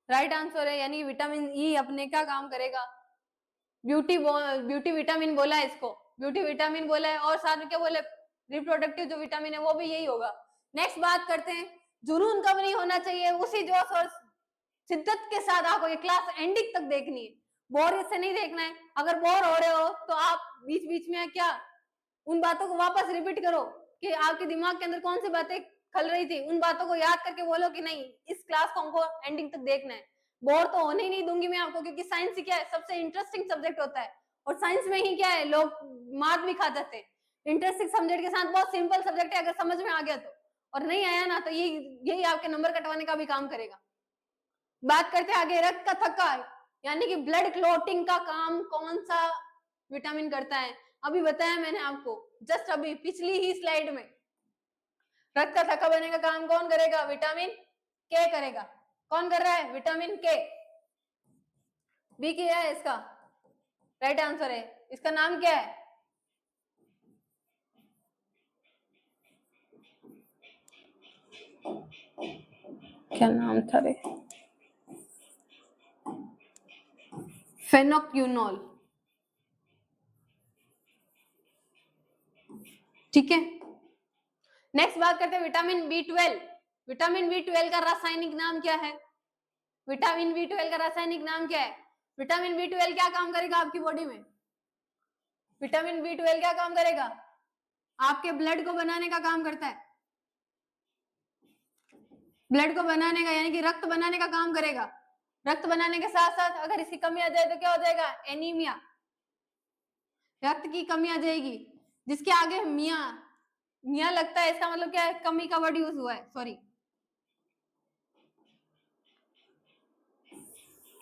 राइट आंसर है। यानी विटामिन ई अपने क्या काम करेगा? ब्यूटी विटामिन बोला है इसको, ब्यूटी विटामिन बोला है। और साथ में क्या बोले? रिप्रोडक्टिव जो विटामिन है वो भी यही होगा। नेक्स्ट बात करते हैं, जुनून कब नहीं होना चाहिए? उसी जोश और शिद्दत के साथ आपको ये क्लास एंडिंग तक देखनी है, बोर से नहीं देखना है। अगर बोर हो रहे हो तो आप बीच बीच में क्या उन बातों को वापस रिपीट करो कि आपके दिमाग के अंदर कौन सी बातें खल रही थी, उन बातों को याद करके बोलो कि नहीं इस क्लास को हमको एंडिंग तक देखना है। बोर तो होने ही नहीं दूंगी मैं आपको, क्योंकि साइंस ही क्या है, सबसे इंटरेस्टिंग सब्जेक्ट होता है। और साइंस में ही क्या है, लोग मार्क भी खा जाते हैं। इंटरेस्टिंग सब्जेक्ट के साथ बहुत सिंपल सब्जेक्ट है, अगर समझ में आ गया तो, और नहीं आया ना तो यही आपके नंबर कटवाने का भी काम करेगा। बात करते हैं आगे, रक्त का थक्का यानी कि ब्लड क्लॉटिंग का काम कौन सा विटामिन करता है? अभी बताया मैंने आपको, जस्ट अभी पिछली ही स्लाइड में। रक्त का थक्का बनने का काम कौन करेगा? विटामिन के करेगा। कौन कर रहा है? विटामिन के। बी क्या है इसका? राइट आंसर है। इसका नाम क्या है? क्या नाम था रे? फेनोक्यूनोल। ठीक है, नेक्स्ट बात करते हैं विटामिन बी12। विटामिन बी12 का रासायनिक नाम क्या है? विटामिन बी12 का रासायनिक नाम क्या है? विटामिन बी12 क्या काम करेगा आपकी बॉडी में? विटामिन बी12 क्या काम करेगा? आपके ब्लड को बनाने का काम करता है। ब्लड को बनाने का यानी कि रक्त बनाने का काम करेगा। रक्त बनाने के साथ साथ अगर इसकी कमी आ जाए तो क्या हो जाएगा? एनीमिया, रक्त की कमी आ जाएगी। जिसके आगे मिया मिया लगता है, इसका मतलब क्या है? कमी का वर्ड यूज हुआ है, सॉरी,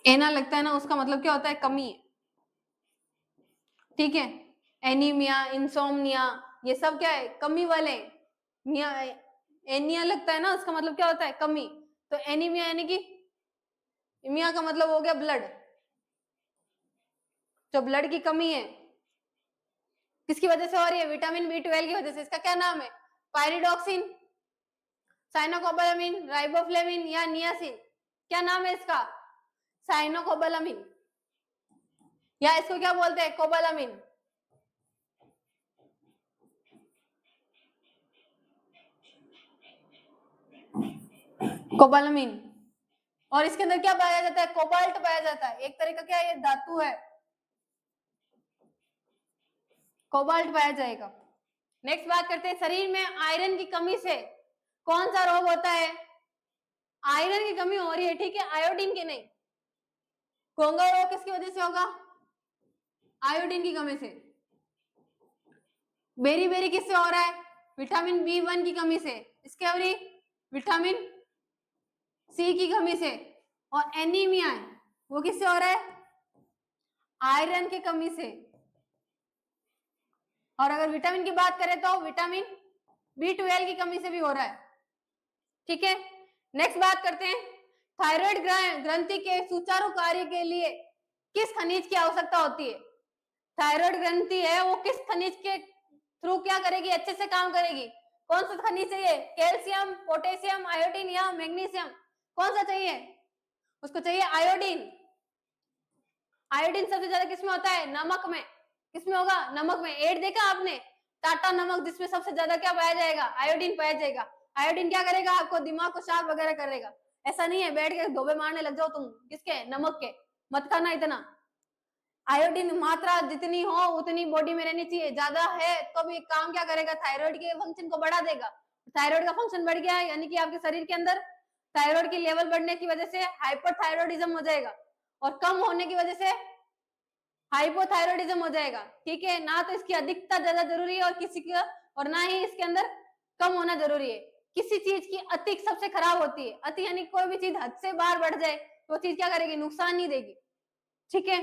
एना लगता है ना, उसका मतलब क्या होता है? कमी है। ठीक है, एनीमिया, इंसोम्निया, ये सब क्या है? कमी वाले। मिया एनिया लगता है ना, उसका मतलब क्या होता है? कमी। तो एनीमिया यानी कि मिया का मतलब हो गया ब्लड, जो ब्लड की कमी है किसकी वजह से हो रही है? विटामिन बी12 की वजह से। इसका क्या नाम है? पायरिडॉक्सिन, साइनोकोबालामिन, राइबोफ्लेविन या नियासिन। क्या नाम है इसका? साइनोकोबालामिन, या इसको क्या बोलते हैं? कोबालामिन। कोबालामिन। और इसके अंदर क्या पाया जाता है? कोबाल्ट पाया जाता है। एक तरह का क्या ये धातु है, कोबाल्ट पाया जाएगा। नेक्स्ट बात करते हैं, शरीर में आयरन की कमी से कौन सा रोग होता है? आयरन की कमी हो रही है, ठीक है, आयोडीन की नहीं। गोंगा रोग किसकी वजह से होगा? आयोडीन की कमी से। बेरी बेरी किससे हो रहा है? विटामिन बी1 की कमी से। स्केवरी विटामिन सी की कमी से। और एनीमिया है वो किससे हो रहा है? आयरन की कमी से। और अगर विटामिन की बात करें तो विटामिन बी12 की कमी से भी हो रहा है। ठीक है, नेक्स्ट बात करते हैं, थायराइड ग्रंथि के सुचारू कार्य के लिए किस खनिज की आवश्यकता होती है? थायराइड ग्रंथि है वो किस खनिज के थ्रू क्या करेगी? अच्छे से काम करेगी। कौन सा खनिज चाहिए? कैल्शियम, पोटेशियम, आयोडीन या मैग्नीशियम? कौन सा चाहिए? उसको चाहिए आयोडीन। आयोडीन सबसे ज्यादा किसमें होता है? नमक में। किसमें होगा? नमक में। 8 देखा आपने? टाटा नमक, जिसमें सबसे ज्यादा क्या पाया जाएगा? आयोडीन पाया जाएगा। आयोडीन क्या करेगा? आपको दिमाग को शार्प वगैरह करेगा। ऐसा नहीं है बैठ के धोबे मारने लग जाओ तुम किसके? नमक के। मत खाना इतना। आयोडीन मात्रा जितनी हो उतनी बॉडी में रहनी चाहिए। ज्यादा है तो भी काम क्या करेगा? थायराइड के फंक्शन को बढ़ा देगा। थायराइड का फंक्शन बढ़ गया यानी कि आपके शरीर के अंदर थायराइड की लेवल बढ़ने की वजह से हाइपरथायरॉयडिज्म हो जाएगा, और कम होने की वजह से हाइपोथायरॉयडिज्म हो जाएगा। ठीक है ना? तो इसकी अधिकता ज्यादा जरूरी है, और किसी का और ना ही इसके अंदर कम होना जरूरी है। किसी चीज की अति सबसे खराब होती है। अति यानी कोई भी चीज हद से बाहर बढ़ जाए तो वो चीज क्या करेगी? नुकसान नहीं देगी। ठीक है?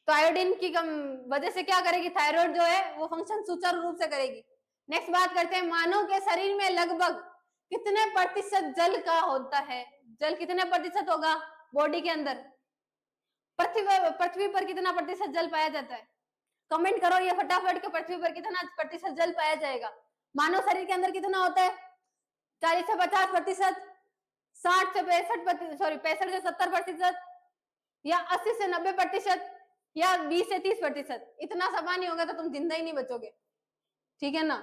तो आयोडीन की कम वजह से क्या करेगी? थायराइड जो है वो फंक्शन सुचारू रूप से करेगी। नेक्स्ट बात करते हैं, मानव के शरीर में लगभग कितने प्रतिशत जल का होता है? जल कितने प्रतिशत होगा बॉडी के अंदर? पृथ्वी पर कितना प्रतिशत जल पाया जाता है? कमेंट करो ये फटाफट के पृथ्वी पर कितना प्रतिशत जल पाया जाएगा? मानव शरीर के अंदर कितना होता है? 40 से 50%, 60 से 65 से 70%, या 80 से 90%, या 20 से 30%। इतना सा पानी होगा तो तुम जिंदा ही नहीं बचोगे। ठीक है ना?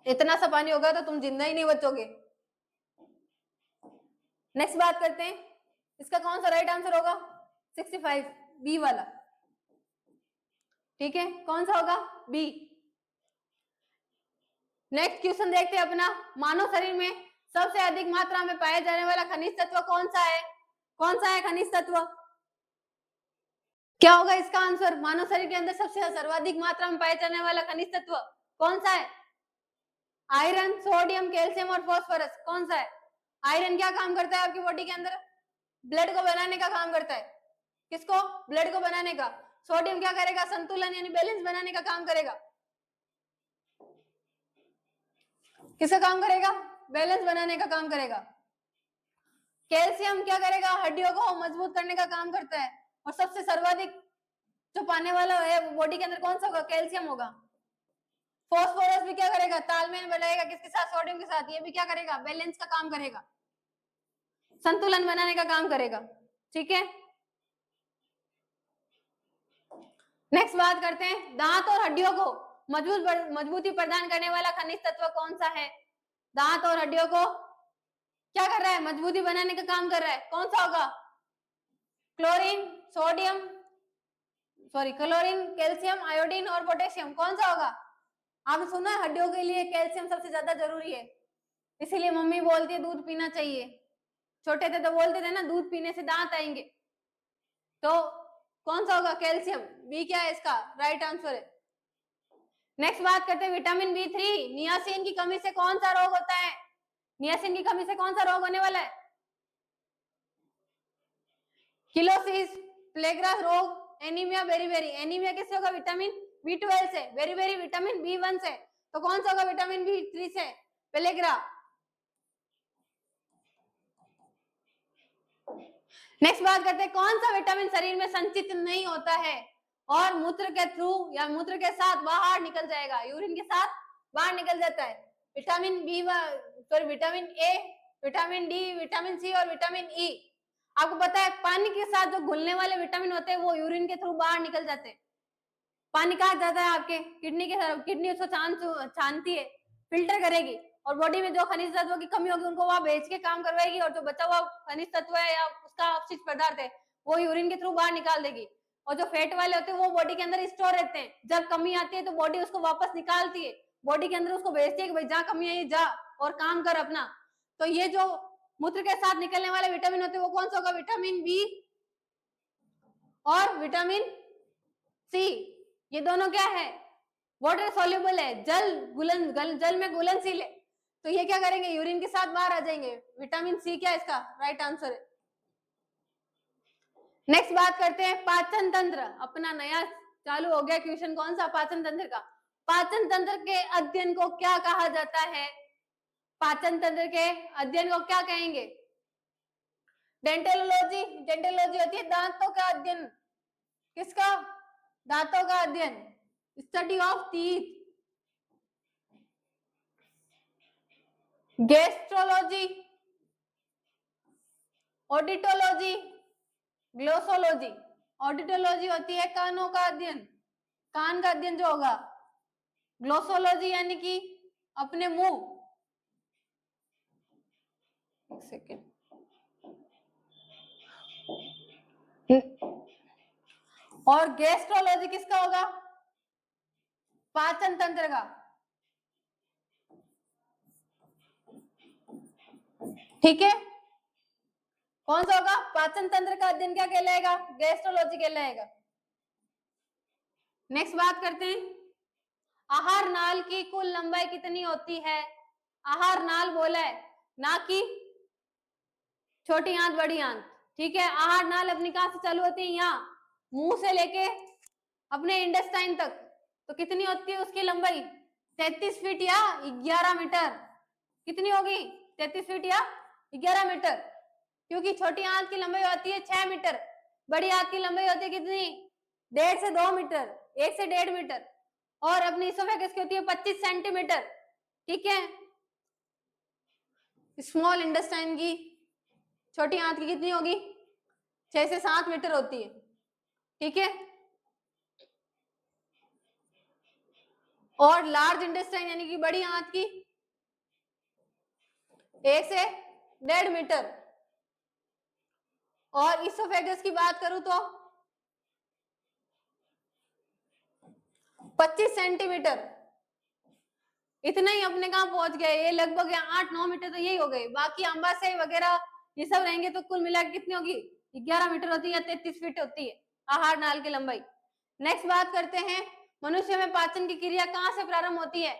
इतना सा पानी होगा तो तुम जिंदा ही नहीं बचोगे। नेक्स्ट बात करते हैं, इसका कौन सा राइट आंसर होगा? 65, बी वाला। ठीक है, कौन सा होगा? बी। नेक्स्ट क्वेश्चन देखते हैं अपना, मानव शरीर में सबसे अधिक मात्रा में पाए जाने वाला खनिज तत्व कौन सा है? कौन सा है खनिज तत्व? क्या होगा इसका आंसर? मानव शरीर के अंदर सबसे सर्वाधिक मात्रा में पाए जाने वाला खनिज तत्व कौन सा है? आयरन, सोडियम, कैल्शियम और फास्फोरस। कौन सा है? आयरन क्या काम करता है आपकी बॉडी के अंदर? ब्लड को बनाने का काम करता है। किसको? ब्लड को बनाने का। सोडियम क्या करेगा? संतुलन यानी बैलेंस बनाने का काम करेगा। किसका काम करेगा? बैलेंस बनाने का काम करेगा। कैल्शियम क्या करेगा? हड्डियों को मजबूत करने का काम करता है। और सबसे सर्वाधिक जो पाने वाला है बॉडी के अंदर कौन सा होगा? कैल्शियम होगा। फास्फोरस भी क्या करेगा? तालमेल बनाएगा किसके साथ? सोडियम के साथ। ये भी क्या करेगा? बैलेंस का काम करेगा, संतुलन बनाने का काम करेगा। ठीक है, नेक्स्ट बात करते हैं, दांत और हड्डियों को मजबूती प्रदान करने वाला खनिज तत्व कौन सा है? दांत और हड्डियों को क्या कर रहा है? मजबूती बनाने का काम कर रहा है। कौन सा होगा? Chlorine, sodium, chlorine, calcium, iodine और पोटेशियम। कौन सा होगा? आपने सुना है हड्डियों के लिए कैल्शियम सबसे ज्यादा जरूरी है, इसीलिए मम्मी बोलती है दूध पीना चाहिए। छोटे थे तो बोलते थे ना दूध पीने से दांत आएंगे। तो कौन सा होगा? कैल्शियम। बी क्या है इसका राइट आंसर है। नेक्स्ट बात करते हैं विटामिन बी3, नियासिन की कमी से कौन सा रोग होता है? नियासिन की कमी से कौन सा रोग होने वाला है? किलोसिस, प्लेग्रास रोग, एनीमिया, बेरीबेरी। एनीमिया किससे होगा? विटामिन बी12 से। बेरीबेरी विटामिन बी1 से। तो कौन सा होगा? विटामिन बी3 से, पेलेग्रा। नेक्स्ट बात करते हैं, कौन सा विटामिन शरीर में संचित नहीं होता है और मूत्र के थ्रू या मूत्र के साथ बाहर निकल जाएगा? यूरिन के साथ बाहर निकल जाता है। Vitamin vitamin A, vitamin D, vitamin C और विटामिन ई। आपको पता है पानी के साथ जो घुलने वाले विटामिन होते हैं वो यूरिन के थ्रू बाहर निकल जाते हैं। पानी कहाँ जाता है? आपके किडनी के तरफ। किडनी उसको छानती है, फिल्टर करेगी, और बॉडी में जो खनिज तत्वों की कमी होगी उनको वहां भेज के काम करवाएगी, और जो बचा हुआ खनिज तत्व है या उसका अपशिष्ट पदार्थ है वो यूरिन के थ्रू बाहर निकाल देगी। और जो फैट वाले होते हैं वो बॉडी के अंदर स्टोर रहते हैं, जब कमी आती है तो बॉडी उसको वापस निकालती है, बॉडी के अंदर उसको भेजती है कि भाई जहाँ कमी आई जा और काम कर अपना। तो ये जो मूत्र के साथ निकलने वाले विटामिन होते हैं वो कौन सा होगा? विटामिन बी और विटामिन सी। ये दोनों क्या है? वाटर सोल्यूबल है, जल में घुलनशील है। तो ये क्या करेंगे? यूरिन के साथ बाहर आ जाएंगे। विटामिन सी क्या है इसका राइट आंसर है। नेक्स्ट बात करते हैं पाचन तंत्र। अपना नया चालू हो गया क्वेश्चन, कौन सा? पाचन तंत्र का। पाचन तंत्र के अध्ययन को क्या कहा जाता है? पाचन तंत्र के अध्ययन को क्या कहेंगे? डेंटोलॉजी। डेंटोलॉजी होती है दांतों का अध्ययन। किसका? दांतों का अध्ययन, स्टडी ऑफ टीथ। गैस्ट्रोलॉजी, ऑडिटोलॉजी, ग्लोसोलॉजी। ऑडिटोलॉजी होती है कानों का अध्ययन, कान का अध्ययन जो होगा। ग्लोसोलॉजी यानी कि अपने मुंह, एक सेकेंड, और गैस्ट्रोलॉजी किसका होगा? पाचन तंत्र का, ठीक है। कौन सा होगा? पाचन तंत्र का अध्ययन क्या कहलाएगा? गैस्ट्रोलॉजी कहलाएगा। नेक्स्ट बात करते हैं, आहार नाल की कुल लंबाई कितनी होती है? आहार नाल बोला है, ना कि छोटी आंत बड़ी आंत, ठीक है। आहार नाल अपनी कहां से चालू होती है? यहाँ, मुंह से लेके अपने इंटेस्टाइन तक। तो कितनी होती है उसकी लंबाई? 33 फीट या 11 मीटर। कितनी होगी? 33 फीट या 11 मीटर, क्योंकि छोटी आंत की लंबाई होती है 6 मीटर, बड़ी आंत की लंबाई होती है कितनी? 1.5 से 2 मीटर, 1 से 1.5 मीटर, और अपनी इसोफेगस की होती है 25 सेंटीमीटर, ठीक है। स्मॉल इंटेस्टाइन की, छोटी आंत की कितनी होगी? 6 से 7 मीटर होती है, ठीक है। और लार्ज इंटेस्टाइन यानी कि बड़ी आंत की 1 से 1.5 मीटर। और इसोफेगस की बात करूं तो 25 सेंटीमीटर। इतना ही अपने कहां पहुंच गए? ये लगभग 8-9 मीटर तो यही हो गए, बाकी अंबाशय वगैरह ये सब रहेंगे तो कुल मिला कितनी होगी? 11 मीटर होती है या 33 फीट होती है आहार नाल की लंबाई। नेक्स्ट बात करते हैं, मनुष्य में पाचन की क्रिया कहां से प्रारंभ होती है?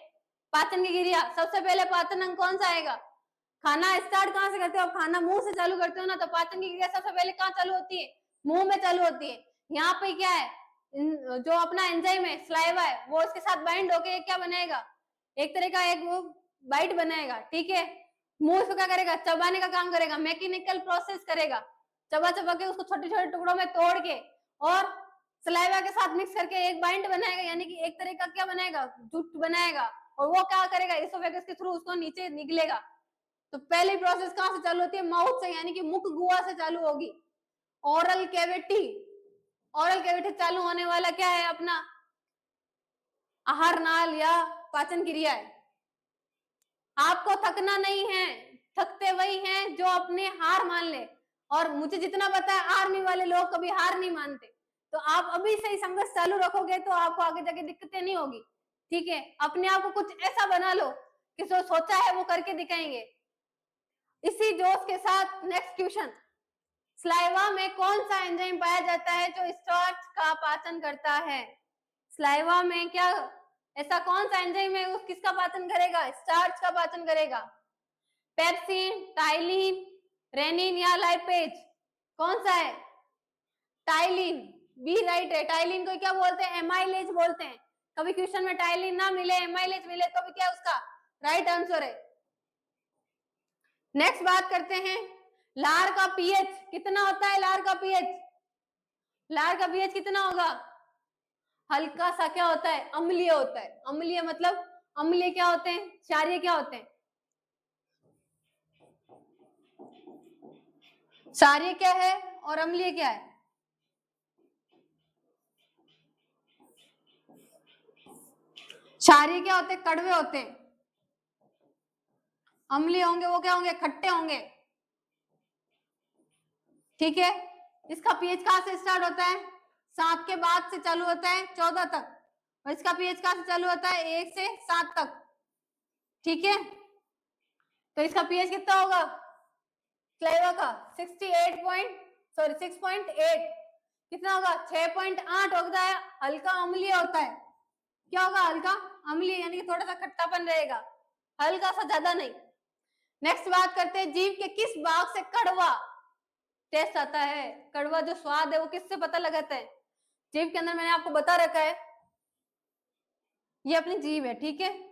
पाचन की क्रिया सबसे पहले पाचन अंग कौन सा आएगा? खाना स्टार्ट कहां से करते हो? खाना मुंह से चालू करते हो ना, तो पाचन की क्रिया सबसे पहले कहां चालू होती है? मुंह में चालू होती है। यहाँ पे क्या है, जो अपना एंजाइम है, स्लाइवा है, वो इसके साथ बाइंड होके क्या बनाएगा? एक तरह का एक वो बाइट बनाएगा, ठीक है। मुंह इसको क्या करेगा? चबाने का काम करेगा, मैकेनिकल प्रोसेस करेगा, चबा चबा के उसको छोटे छोटे टुकड़ों में तोड़ के और सलाइवा के साथ मिक्स करके एक बाइंड बनाएगा, यानी कि एक तरह का क्या बनाएगा? जूट बनाएगा, और वो क्या करेगा? इसोफेगस के थ्रू उसको नीचे निकलेगा। तो पहली प्रोसेस कहां से चालू होती है? माउथ से, यानी कि मुख गुहा से चालू होगी। ओरल कैविटी, ओरल कैविटी चालू होने वाला क्या है? अपना आहार नाल या पाचन क्रिया है। आपको थकना नहीं है, थकते वही हैं जो अपने हार मान ले, और मुझे जितना पता है आर्मी वाले लोग कभी हार नहीं मानते। तो आप अभी से ही संघर्ष चालू रखोगे तो आपको आगे जाके दिक्कतें नहीं होगी, ठीक है। अपने आप को कुछ ऐसा बना लो कि जो सोचा है वो करके दिखाएंगे। इसी जोश के साथ नेक्स्ट क्वेश्चन, स्लाइवा में कौन सा एंजाइम पाया जाता है जो स्टार्च का पाचन करता है? स्लाइवा में क्या ऐसा कौन सा एंजाइम है वो किसका पाचन करेगा? स्टार्च का पाचन करेगा। पेप्सिन, टाइलिन, रेनिन या लाइपेज? कौन सा है? टाइलिन, बी राइट है। टाइलिन को क्या बोलते हैं? एमाइलेज बोलते हैं। कभी क्वेश्चन में टाइलिन ना मिले, एमाइलेज मिले तो भी क्या उसका राइट आंसर है। नेक्स्ट बात करते हैं, लार का पीएच कितना होता है? लार का पीएच, लार का पीएच कितना होगा? हल्का सा क्या होता है? अम्लीय होता है। अम्लीय मतलब, अम्लीय क्या होते हैं? क्षारीय क्या होते हैं? क्षारीय क्या है और अम्लीय क्या है? क्षारीय क्या होते हैं? कड़वे होते हैं। अम्लीय होंगे वो क्या होंगे? खट्टे होंगे, ठीक है। इसका पीएच कहां से स्टार्ट होता है? 7 के बाद से चालू होता है 14 तक, और इसका पीएच कहां से चालू होता है? 1 से 7 तक, ठीक है। तो इसका पीएच कितना होगा स्लाइवा का? 6.8, कितना होगा? 6.8 होता है। हल्का अम्लीय होता है। क्या होगा? हल्का अम्लीय, यानी कि थोड़ा सा खट्टापन रहेगा, हल्का सा, ज्यादा नहीं। नेक्स्ट बात करते हैं, जीव के किस भाग से कड़वा टेस्ट आता है? कड़वा जो स्वाद है वो किससे पता लगाता है? जीभ के अंदर मैंने आपको बता रखा है, ये अपनी जीभ है, ठीक है।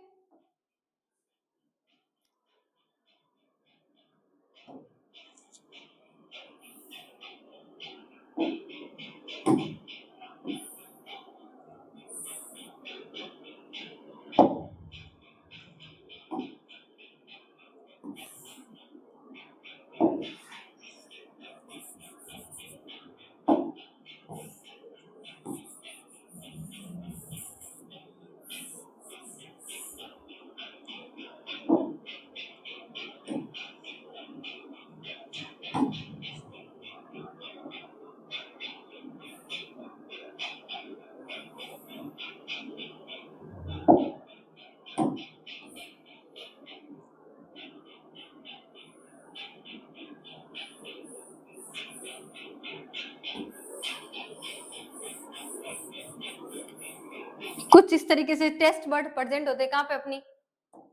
कुछ इस तरीके से टेस्ट बर्ड प्रेजेंट होते हैं कहाँ पे, अपनी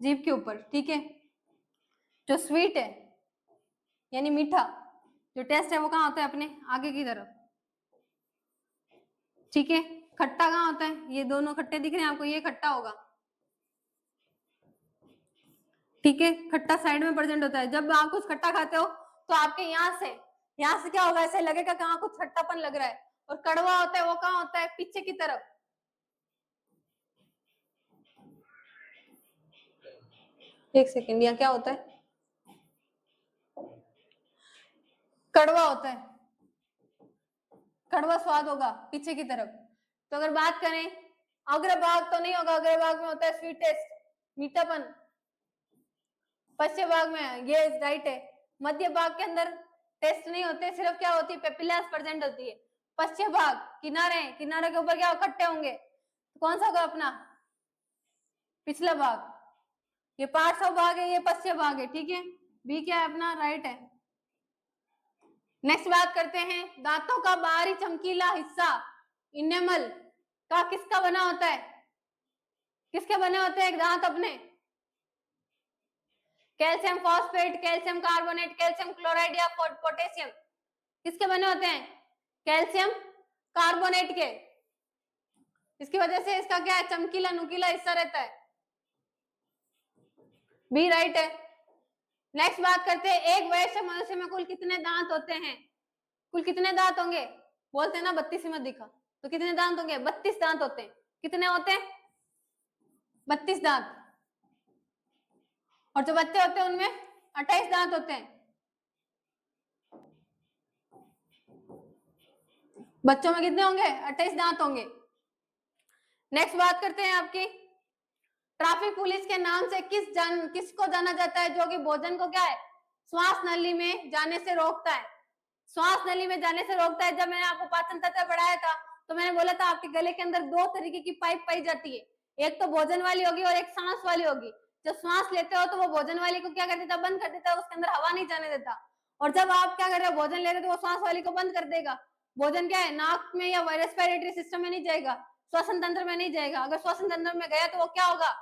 जीभ के ऊपर, ठीक है। जो स्वीट है यानी मीठा जो टेस्ट है वो कहाँ होता है, अपने आगे की तरफ, ठीक है। खट्टा कहाँ होता है, ये दोनों खट्टे दिख रहे हैं आपको, ये खट्टा होगा, ठीक है। खट्टा साइड में प्रेजेंट होता है। जब आप कुछ खट्टा खाते हो तो आपके यहाँ से क्या होगा, ऐसे लगेगा कहाँ कुछ खट्टापन लग रहा है। और कड़वा होता है वो कहाँ होता है, पीछे की तरफ। एक सेकेंड, यहाँ क्या होता है, कड़वा होता है, कड़वा स्वाद होगा पीछे की तरफ। तो अगर बात करें अग्रभाग तो नहीं होगा, अग्रभाग में होता है स्वीटेस्ट, मीठापन। पश्चिम भाग में, ये राइट है। मध्य भाग के अंदर टेस्ट नहीं होते, सिर्फ क्या होती है, पेपिलास प्रेजेंट होती है। पश्चिम भाग किनारे, किनारे के ऊपर क्या खट्टे होंगे, तो कौन सा होगा अपना पिछला भाग। ये पार्ट्स ऑफ भाग है, ये पश्चिम भाग है, ठीक है। बी क्या है अपना, राइट है। नेक्स्ट बात करते हैं, दांतों का बाहरी चमकीला हिस्सा इनेमल का किसका बना होता है, किसके बने होते हैं दांत अपने, calcium phosphate, calcium carbonate, calcium chloride या पोटेशियम, किसके बने होते हैं, कैल्शियम कार्बोनेट के। इसकी वजह से इसका क्या है, चमकीला नुकीला हिस्सा रहता है। बी राइट है। नेक्स्ट बात करते हैं, एक वयस्क मनुष्य में कुल कितने दांत होते हैं, कुल कितने दांत होंगे, बोलते हैं ना 32 मत दिखा, तो कितने दांत होंगे, 32 दांत होते हैं। कितने होते हैं, 32 दांत। और जो बच्चे होते हैं उनमें 28 दांत होते हैं। बच्चों में कितने होंगे, 28 दांत होंगे। नेक्स्ट बात करते हैं आपकी, ट्रैफिक पुलिस के नाम से किसको जाना जाता है, जो कि भोजन को क्या है, श्वास नली में जाने से रोकता है। श्वास नली में जाने से रोकता है। जब मैंने आपको पाचन तंत्र पढ़ाया था तो मैंने बोला था आपके गले के अंदर दो तरीके की पाइप पाई जाती है, एक तो भोजन वाली होगी और एक सांस वाली होगी। जब सांस लेते हो तो वो भोजन वाली को क्या कर देता, बंद कर देता है, उसके अंदर हवा नहीं जाने देता। और जब आप क्या कर रहे हो, भोजन ले रहे हो तो वो सांस वाली को बंद कर देगा। भोजन क्या है, नाक में या रेस्पिरेटरी सिस्टम में नहीं जाएगा, श्वसन तंत्र में नहीं जाएगा। अगर श्वसन तंत्र में गया तो वो क्या होगा,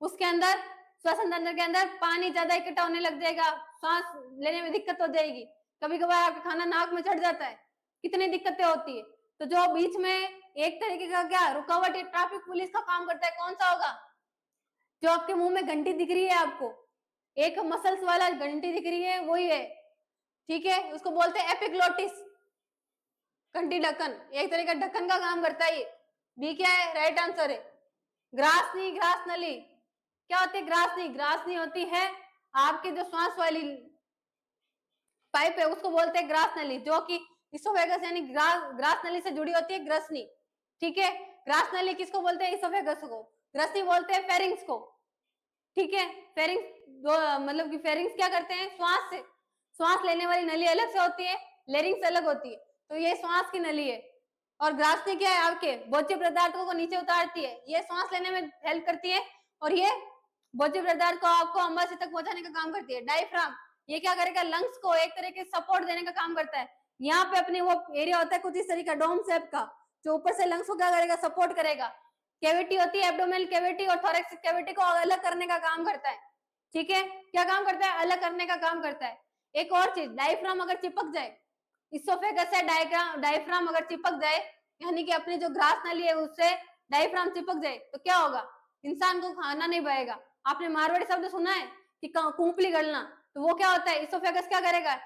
उसके अंदर श्वसन तंत्र के अंदर पानी ज्यादा इकट्ठा होने लग जाएगा, सांस लेने में दिक्कत हो जाएगी। कभी कभार आपका खाना नाक में चढ़ जाता है, कितनी दिक्कतें होती है। तो जो बीच में एक तरीके का क्या रुकावट है, ट्रैफिक पुलिस का काम करता है, कौन सा होगा, जो आपके मुंह में घंटी दिख रही है, आपको एक मसल्स वाला घंटी दिख रही है, वही है, ठीक है। उसको बोलते हैं एपिग्लोटिस, घंटी ढक्कन, एक तरह का ढक्कन का काम करता है ये। बी क्या है, राइट आंसर है। ग्रासनी, ग्रास नली क्या होती है, ग्रासनी, ग्रासनी होती है आपकी जो श्वास वाली पाइप है उसको बोलते हैं ग्रास नली, जो कि इसोफेगस यानी ग्रास नली से जुड़ी होती है, ग्रसनी, ठीक है। ग्रास नली किसको बोलते हैं, इसोफेगस को। ग्रसनी बोलते हैं फेरिंग्स को, ठीक है। फेरिंग्स मतलब कि फेरिंग्स क्या करते हैं, श्वास से, श्वास लेने वाली नली अलग से होती है, लेरिंग्स अलग होती है, तो ये श्वास की नली है। और ग्रासनी क्या है, आपके भोज्य पदार्थों को नीचे उतारती है, ये श्वास लेने में हेल्प करती है। और ये भोज्य पदार्थ को आपको अंबाशय तक पहुंचाने का काम करती है। डायफ्राम ये क्या करेगा, लंग्स को एक तरह के सपोर्ट देने का काम करता है। यहाँ पे अपने वो एरिया होता है कुछ इस तरह का डोम शेप का, जो ऊपर से लंग्स को क्या करेगा, सपोर्ट करेगा। कैविटी होती है एब्डोमिनल कैविटी, और थोरेक्स कैविटी को अलग करने का काम करता है, ठीक है। क्या काम करता है, अलग करने का काम करता है। एक और चीज, डायफ्राम अगर चिपक जाए, इसोफेगस से डायफ्राम अगर चिपक जाए, यानी कि अपनी जो ग्रास नली है उससे डायफ्राम चिपक जाए, तो क्या होगा, इंसान को खाना नहीं बनेगा। आपने मारवाड़ी शब्द सुना है कि कुंपली गलना, तो वो क्या होता है, इसोफेगस क्या करेगा,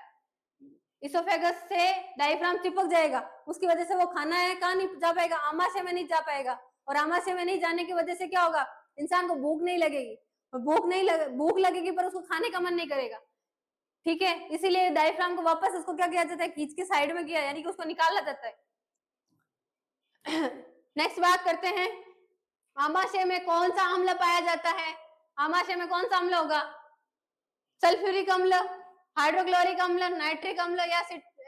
इसोफेगस से डायफ्राम चिपक जाएगा, उसकी वजह से वो खाना है कहाँ नहीं जा पाएगा, आमाशय में नहीं जा पाएगा। और आमाशय में नहीं जाने की वजह से क्या होगा, इंसान को भूख नहीं लगेगी, भूख लगेगी पर उसको खाने का मन नहीं करेगा, ठीक है। इसीलिए डायफ्राम को वापस उसको क्या किया जाता है, खींच के साइड में किया, यानी कि उसको निकाला जाता है। नेक्स्ट बात करते हैं, आमाशय में कौन सा अम्ल पाया जाता है, आमाशय में कौन सा अम्ल होगा, सल्फ्यूरिक अम्ल, हाइड्रोक्लोरिक अम्ल, नाइट्रिक अम्ल या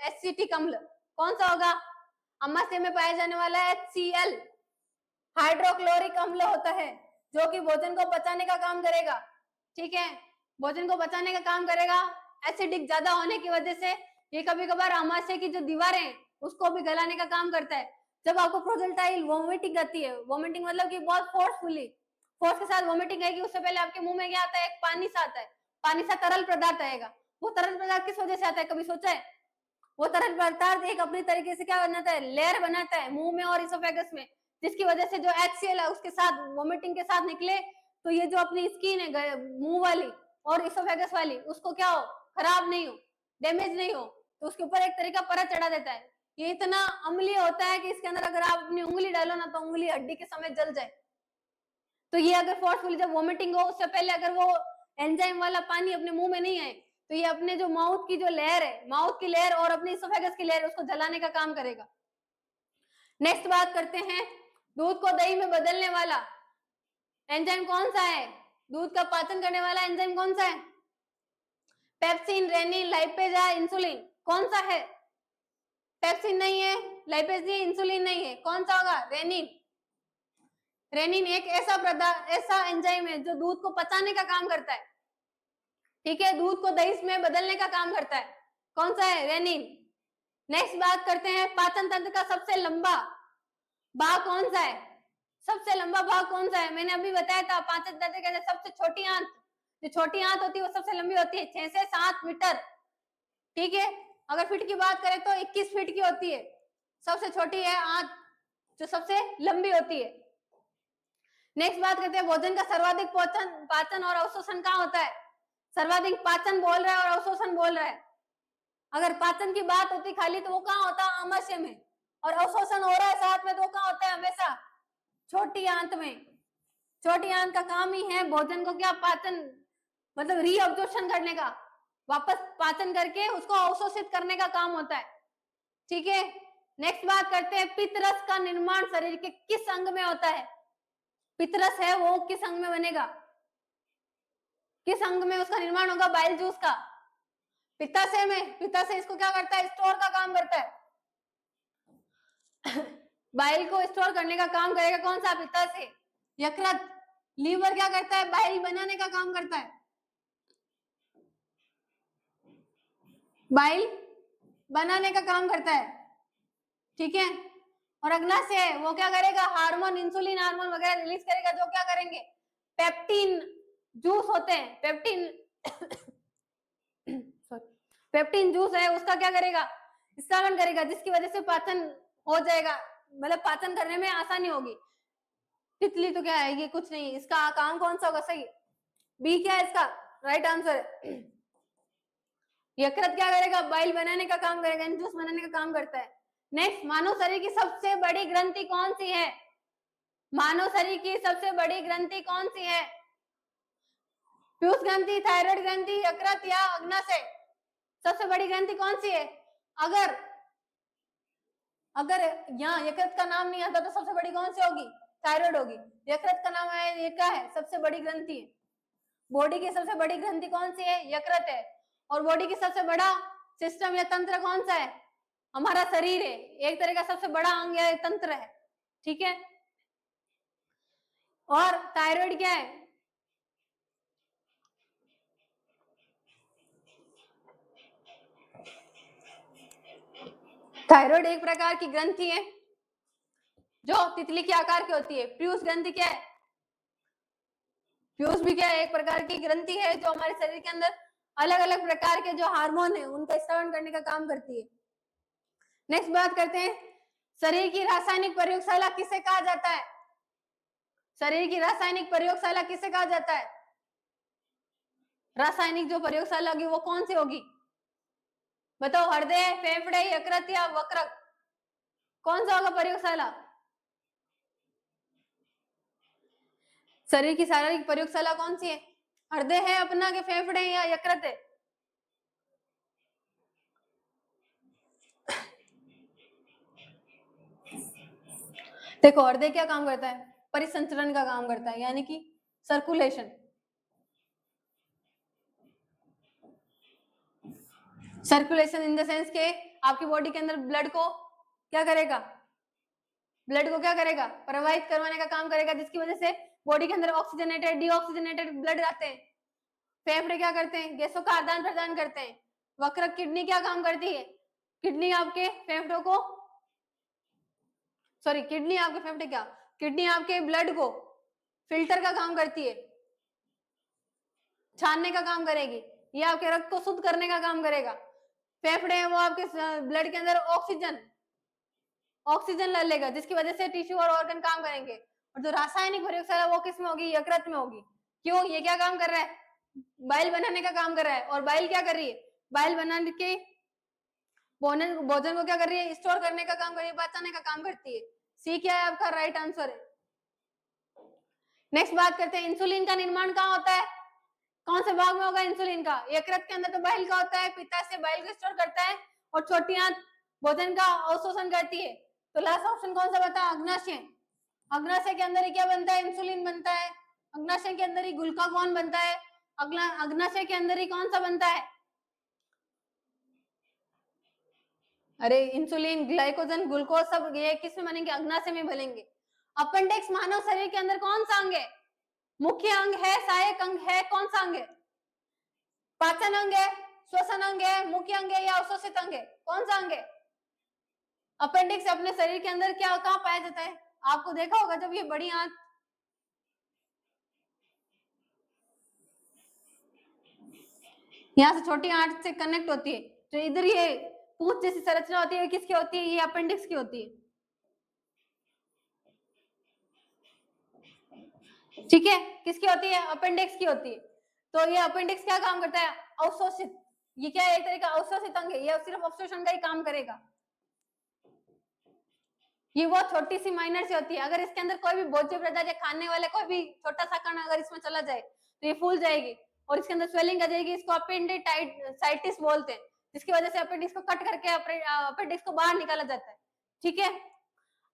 एसिटिक अम्ल, कौन सा होगा। आमाशय में पाया जाने वाला HCl हाइड्रोक्लोरिक अम्ल होता है, जो कि भोजन को पचाने का काम करेगा, ठीक है। भोजन को पचाने का काम करेगा। एसिडिक ज्यादा होने की वजह से ये कभी कभार आमाशय की जो दीवारें उसको भी गलाने का काम करता है। जब आपको प्रोजेक्टाइल वोमिटिंग आती है, वोमिटिंग मतलब कि बहुत फोर्स के साथ वोमिटिंग आएगी, उससे पहले आपके मुंह में क्या आता है, एक पानी सा आता है, पानी सा तरल पदार्थ आएगा। वो तरल पदार्थ किस वजह से आता है, कभी सोचा है? वो तरल पदार्थ एक अपनी तरीके से क्या बनाता है, लेयर बनाता है मुंह में और इसोफेगस में, जिसकी वजह से जो HCl है उसके साथ वोमिटिंग के साथ निकले, तो ये जो अपनी स्किन है मुंह वाली और इसोफेगस वाली, उसको क्या हो, खराब नहीं हो, डैमेज नहीं हो, तो उसके ऊपर एक तरीका परत चढ़ा देता है। ये इतना अम्लीय होता है कि इसके अंदर अगर आप अपनी उंगली डालो ना, तो उंगली हड्डी के समेत जल जाए। तो ये अगर फोर्सफुली जब वोमिटिंग हो, उससे पहले अगर वो एंजाइम वाला पानी अपने मुंह में नहीं आए, तो ये अपने जो माउथ की जो लेयर है, माउथ की लेयर और अपनी इसोफेगस की लेयर, उसको जलाने का काम करेगा। नेक्स्ट बात करते हैं, दूध को दही में बदलने वाला एंजाइम कौन सा है, दूध का पाचन करने वाला एंजाइम कौन सा है? पेप्सिन, रेनिन, लाइपेज या इंसुलिन, कौन सा है? पेप्सिन नहीं है, लाइपेज नहीं है, इंसुलिन नहीं है, कौन सा होगा? रेनिन। रेनिन एक ऐसा एंजाइम है जो दूध को पचाने का काम करता है, ठीक है, दूध को दही में बदलने का काम करता है, कौन सा है? रेनिन। नेक्स्ट बात करते हैं, पाचन तंत्र का सबसे लंबा भाग कौन सा है? सबसे लंबा भाग कौन सा है? मैंने अभी बताया था, पाचन तंत्र के अंदर सबसे छोटी आंत, जो छोटी आंत होती है वो सबसे लंबी होती है, 6 से 7 मीटर, ठीक है। अगर फीट की बात करें तो 21 फीट की होती है, सबसे छोटी है आंत जो सबसे लंबी होती है। नेक्स्ट बात करते हैं, भोजन का सर्वाधिक पाचन और अवशोषण कहाँ होता है? सर्वाधिक पाचन बोल रहा है और अवशोषण बोल रहा है। अगर पाचन की बात होती खाली तो वो कहाँ होता है? आमाशय में। और अवशोषण हो रहा है साथ में, तो कहाँ होता है? हमेशा छोटी आंत में। छोटी आंत का काम ही है भोजन को क्या, पाचन मतलब रीअब्जॉर्प्शन करने का, वापस पाचन करके उसको अवशोषित करने का काम होता है, ठीक है। नेक्स्ट बात करते हैं, पित्तरस का निर्माण शरीर के किस अंग में होता है? पित्तरस है वो किस अंग में बनेगा, किस अंग में उसका निर्माण होगा? बाइल जूस का, पित्ताशय में। पित्ताशय इसको क्या करता है? स्टोर का काम करता है। बाइल को स्टोर करने का काम करेगा कौन सा? पित्ताशय। यकृत, लीवर क्या करता है? बाइल बनाने का काम करता है, बाइल बनाने का काम करता है, ठीक है। और अग्नाशय है वो क्या करेगा? हार्मोन, इंसुलिन हार्मोन वगैरह रिलीज करेगा, जो क्या करेंगे? पेप्टिन जूस होते हैं, पेप्टिन जूस है उसका क्या करेगा? स्रावन करेगा, जिसकी वजह से पाचन हो जाएगा, मतलब पाचन करने में आसानी होगी। तितली तो क्या है, ये कुछ नहीं, इसका काम कौन सा होगा? सही, बी क्या है इसका? राइट आंसर है। यकृत क्या करेगा? बाइल बनाने का काम करेगा, जूस बनाने का काम करता है। नेक्स्ट, मानव शरीर की सबसे बड़ी ग्रंथि कौन सी है? मानव शरीर की सबसे बड़ी ग्रंथि कौन सी है? पीयूष ग्रंथि, थायराइड ग्रंथि, यकृत या अग्नाशय? सबसे बड़ी ग्रंथि कौन सी है? अगर अगर यहाँ यकृत का नाम नहीं आता तो सबसे बड़ी कौन सी होगी? थायराइड होगी। यकृत का नाम है, ये क्या है? सबसे बड़ी ग्रंथि है। बॉडी की सबसे बड़ी ग्रंथि कौन सी है? यकृत है। और बॉडी की सबसे बड़ा सिस्टम या तंत्र कौन सा है? हमारा शरीर है, एक तरह का सबसे बड़ा अंग या तंत्र है, ठीक है। और थायराइड क्या है? थायराइड एक प्रकार की ग्रंथि है जो तितली के आकार की होती है। पीयूष ग्रंथि क्या है? पीयूष भी क्या है? एक प्रकार की ग्रंथि है जो हमारे शरीर के अंदर अलग अलग प्रकार के जो हार्मोन है उनका स्रावन करने का काम करती है। नेक्स्ट बात करते हैं, शरीर की रासायनिक प्रयोगशाला किसे कहा जाता है? शरीर की रासायनिक प्रयोगशाला किसे कहा जाता है? रासायनिक जो प्रयोगशाला होगी वो कौन सी होगी? बताओ, हृदय, फेफड़े, यकृत या वक्रक, कौन सा होगा प्रयोगशाला? शरीर की शारीरिक प्रयोगशाला कौन सी है? हृदय है अपना के फेफड़े या यकृत है? देखो, हृदय क्या काम करता है? परिसंचरण का काम करता है, यानी कि circulation. Circulation in the sense के आपकी बॉडी के अंदर ब्लड को क्या करेगा? ब्लड को क्या करेगा? प्रवाहित करवाने का काम करेगा, जिसकी वजह से बॉडी के अंदर ऑक्सीजनेटेड, डीऑक्सीजनेटेड ब्लड आते हैं। फेफड़े क्या करते हैं? गैसों का आदान प्रदान करते हैं। वक्रक, किडनी क्या काम करती है? किडनी आपके फेफड़ों को सॉरी किडनी आपके फेफड़े क्या, किडनी आपके ब्लड को फिल्टर का काम करती है, छानने का काम करेगी, ये आपके रक्त को शुद्ध करने का काम करेगा। फेफड़े हैं वो आपके ब्लड के अंदर ऑक्सीजन ला लेगा, जिसकी वजह से टिश्यू और ऑर्गन काम करेंगे। और जो रासायनिक प्रयोगशाला वो किस में होगी, यकृत में होगी। क्यों, ये क्या काम कर रहा है, बाइल बनाने का काम कर रहा है। और बाइल क्या कर रही है, बाइल बनाने के भोजन को क्या कर रही है, स्टोर करने का काम कर रही है, बचाने का काम करती है। सी क्या है आपका राइट आंसर है। नेक्स्ट बात करते हैं, इंसुलिन का निर्माण कहाँ होता है, कौन से भाग में होगा इंसुलिन का, यकृत के अंदर तो बाइल का होता है, पित्ताशय बाइल को स्टोर करता है, और छोटी आंत भोजन का अवशोषण करती है। तो लास्ट ऑप्शन कौन सा बता, अग्नाशय। अग्नाशय के अंदर ही क्या बनता है, इंसुलिन बनता है। अग्नाशय के अंदर ही ग्लूकागॉन बनता है। अग्नाशय के अंदर ही कौन सा बनता है, अरे इंसुलिन, ग्लाइकोजन, ग्लूकोज सब ये किस में बनेंगे, अग्नाशय में बनेंगे। अपेंडिक्स मानव शरीर के अंदर कौन सा अंग है, मुख्य अंग है, सहायक अंग है, कौन सा अंग है, पाचन अंग है, श्वसन अंग है, मुख्य अंग है या अवशोषित अंग है, कौन सा अंग है। अपेंडिक्स अपने शरीर के अंदर क्या कहाँ पाया जाता है, आपको देखा होगा जब ये बड़ी आंत यहाँ से छोटी आंत से कनेक्ट होती है, तो इधर ये पूंछ जैसी संरचना होती है, किसकी होती है, ये अपेंडिक्स की होती है। ठीक है, किसकी होती है, अपेंडिक्स की होती है। तो ये अपेंडिक्स क्या काम करता है, अवशोषित, ये क्या है, एक तरह का अवशोषित अंग है, ये सिर्फ अवशोषण का ही काम करेगा। ये वो छोटी सी माइनर सी होती है, अगर इसके अंदर कोई भी भोज्य पदार्थ या खाने वाले कोई भी छोटा सा कण अगर इसमें चला जाए तो ये फूल जाएगी और इसके अंदर स्वेलिंग आ जाएगी, इसको अपेंडिसाइटिस बोलते हैं, जिसकी वजह से अपेंडिक्स को कट करके अपेंडिक्स को बाहर निकाला जाता है। ठीक है,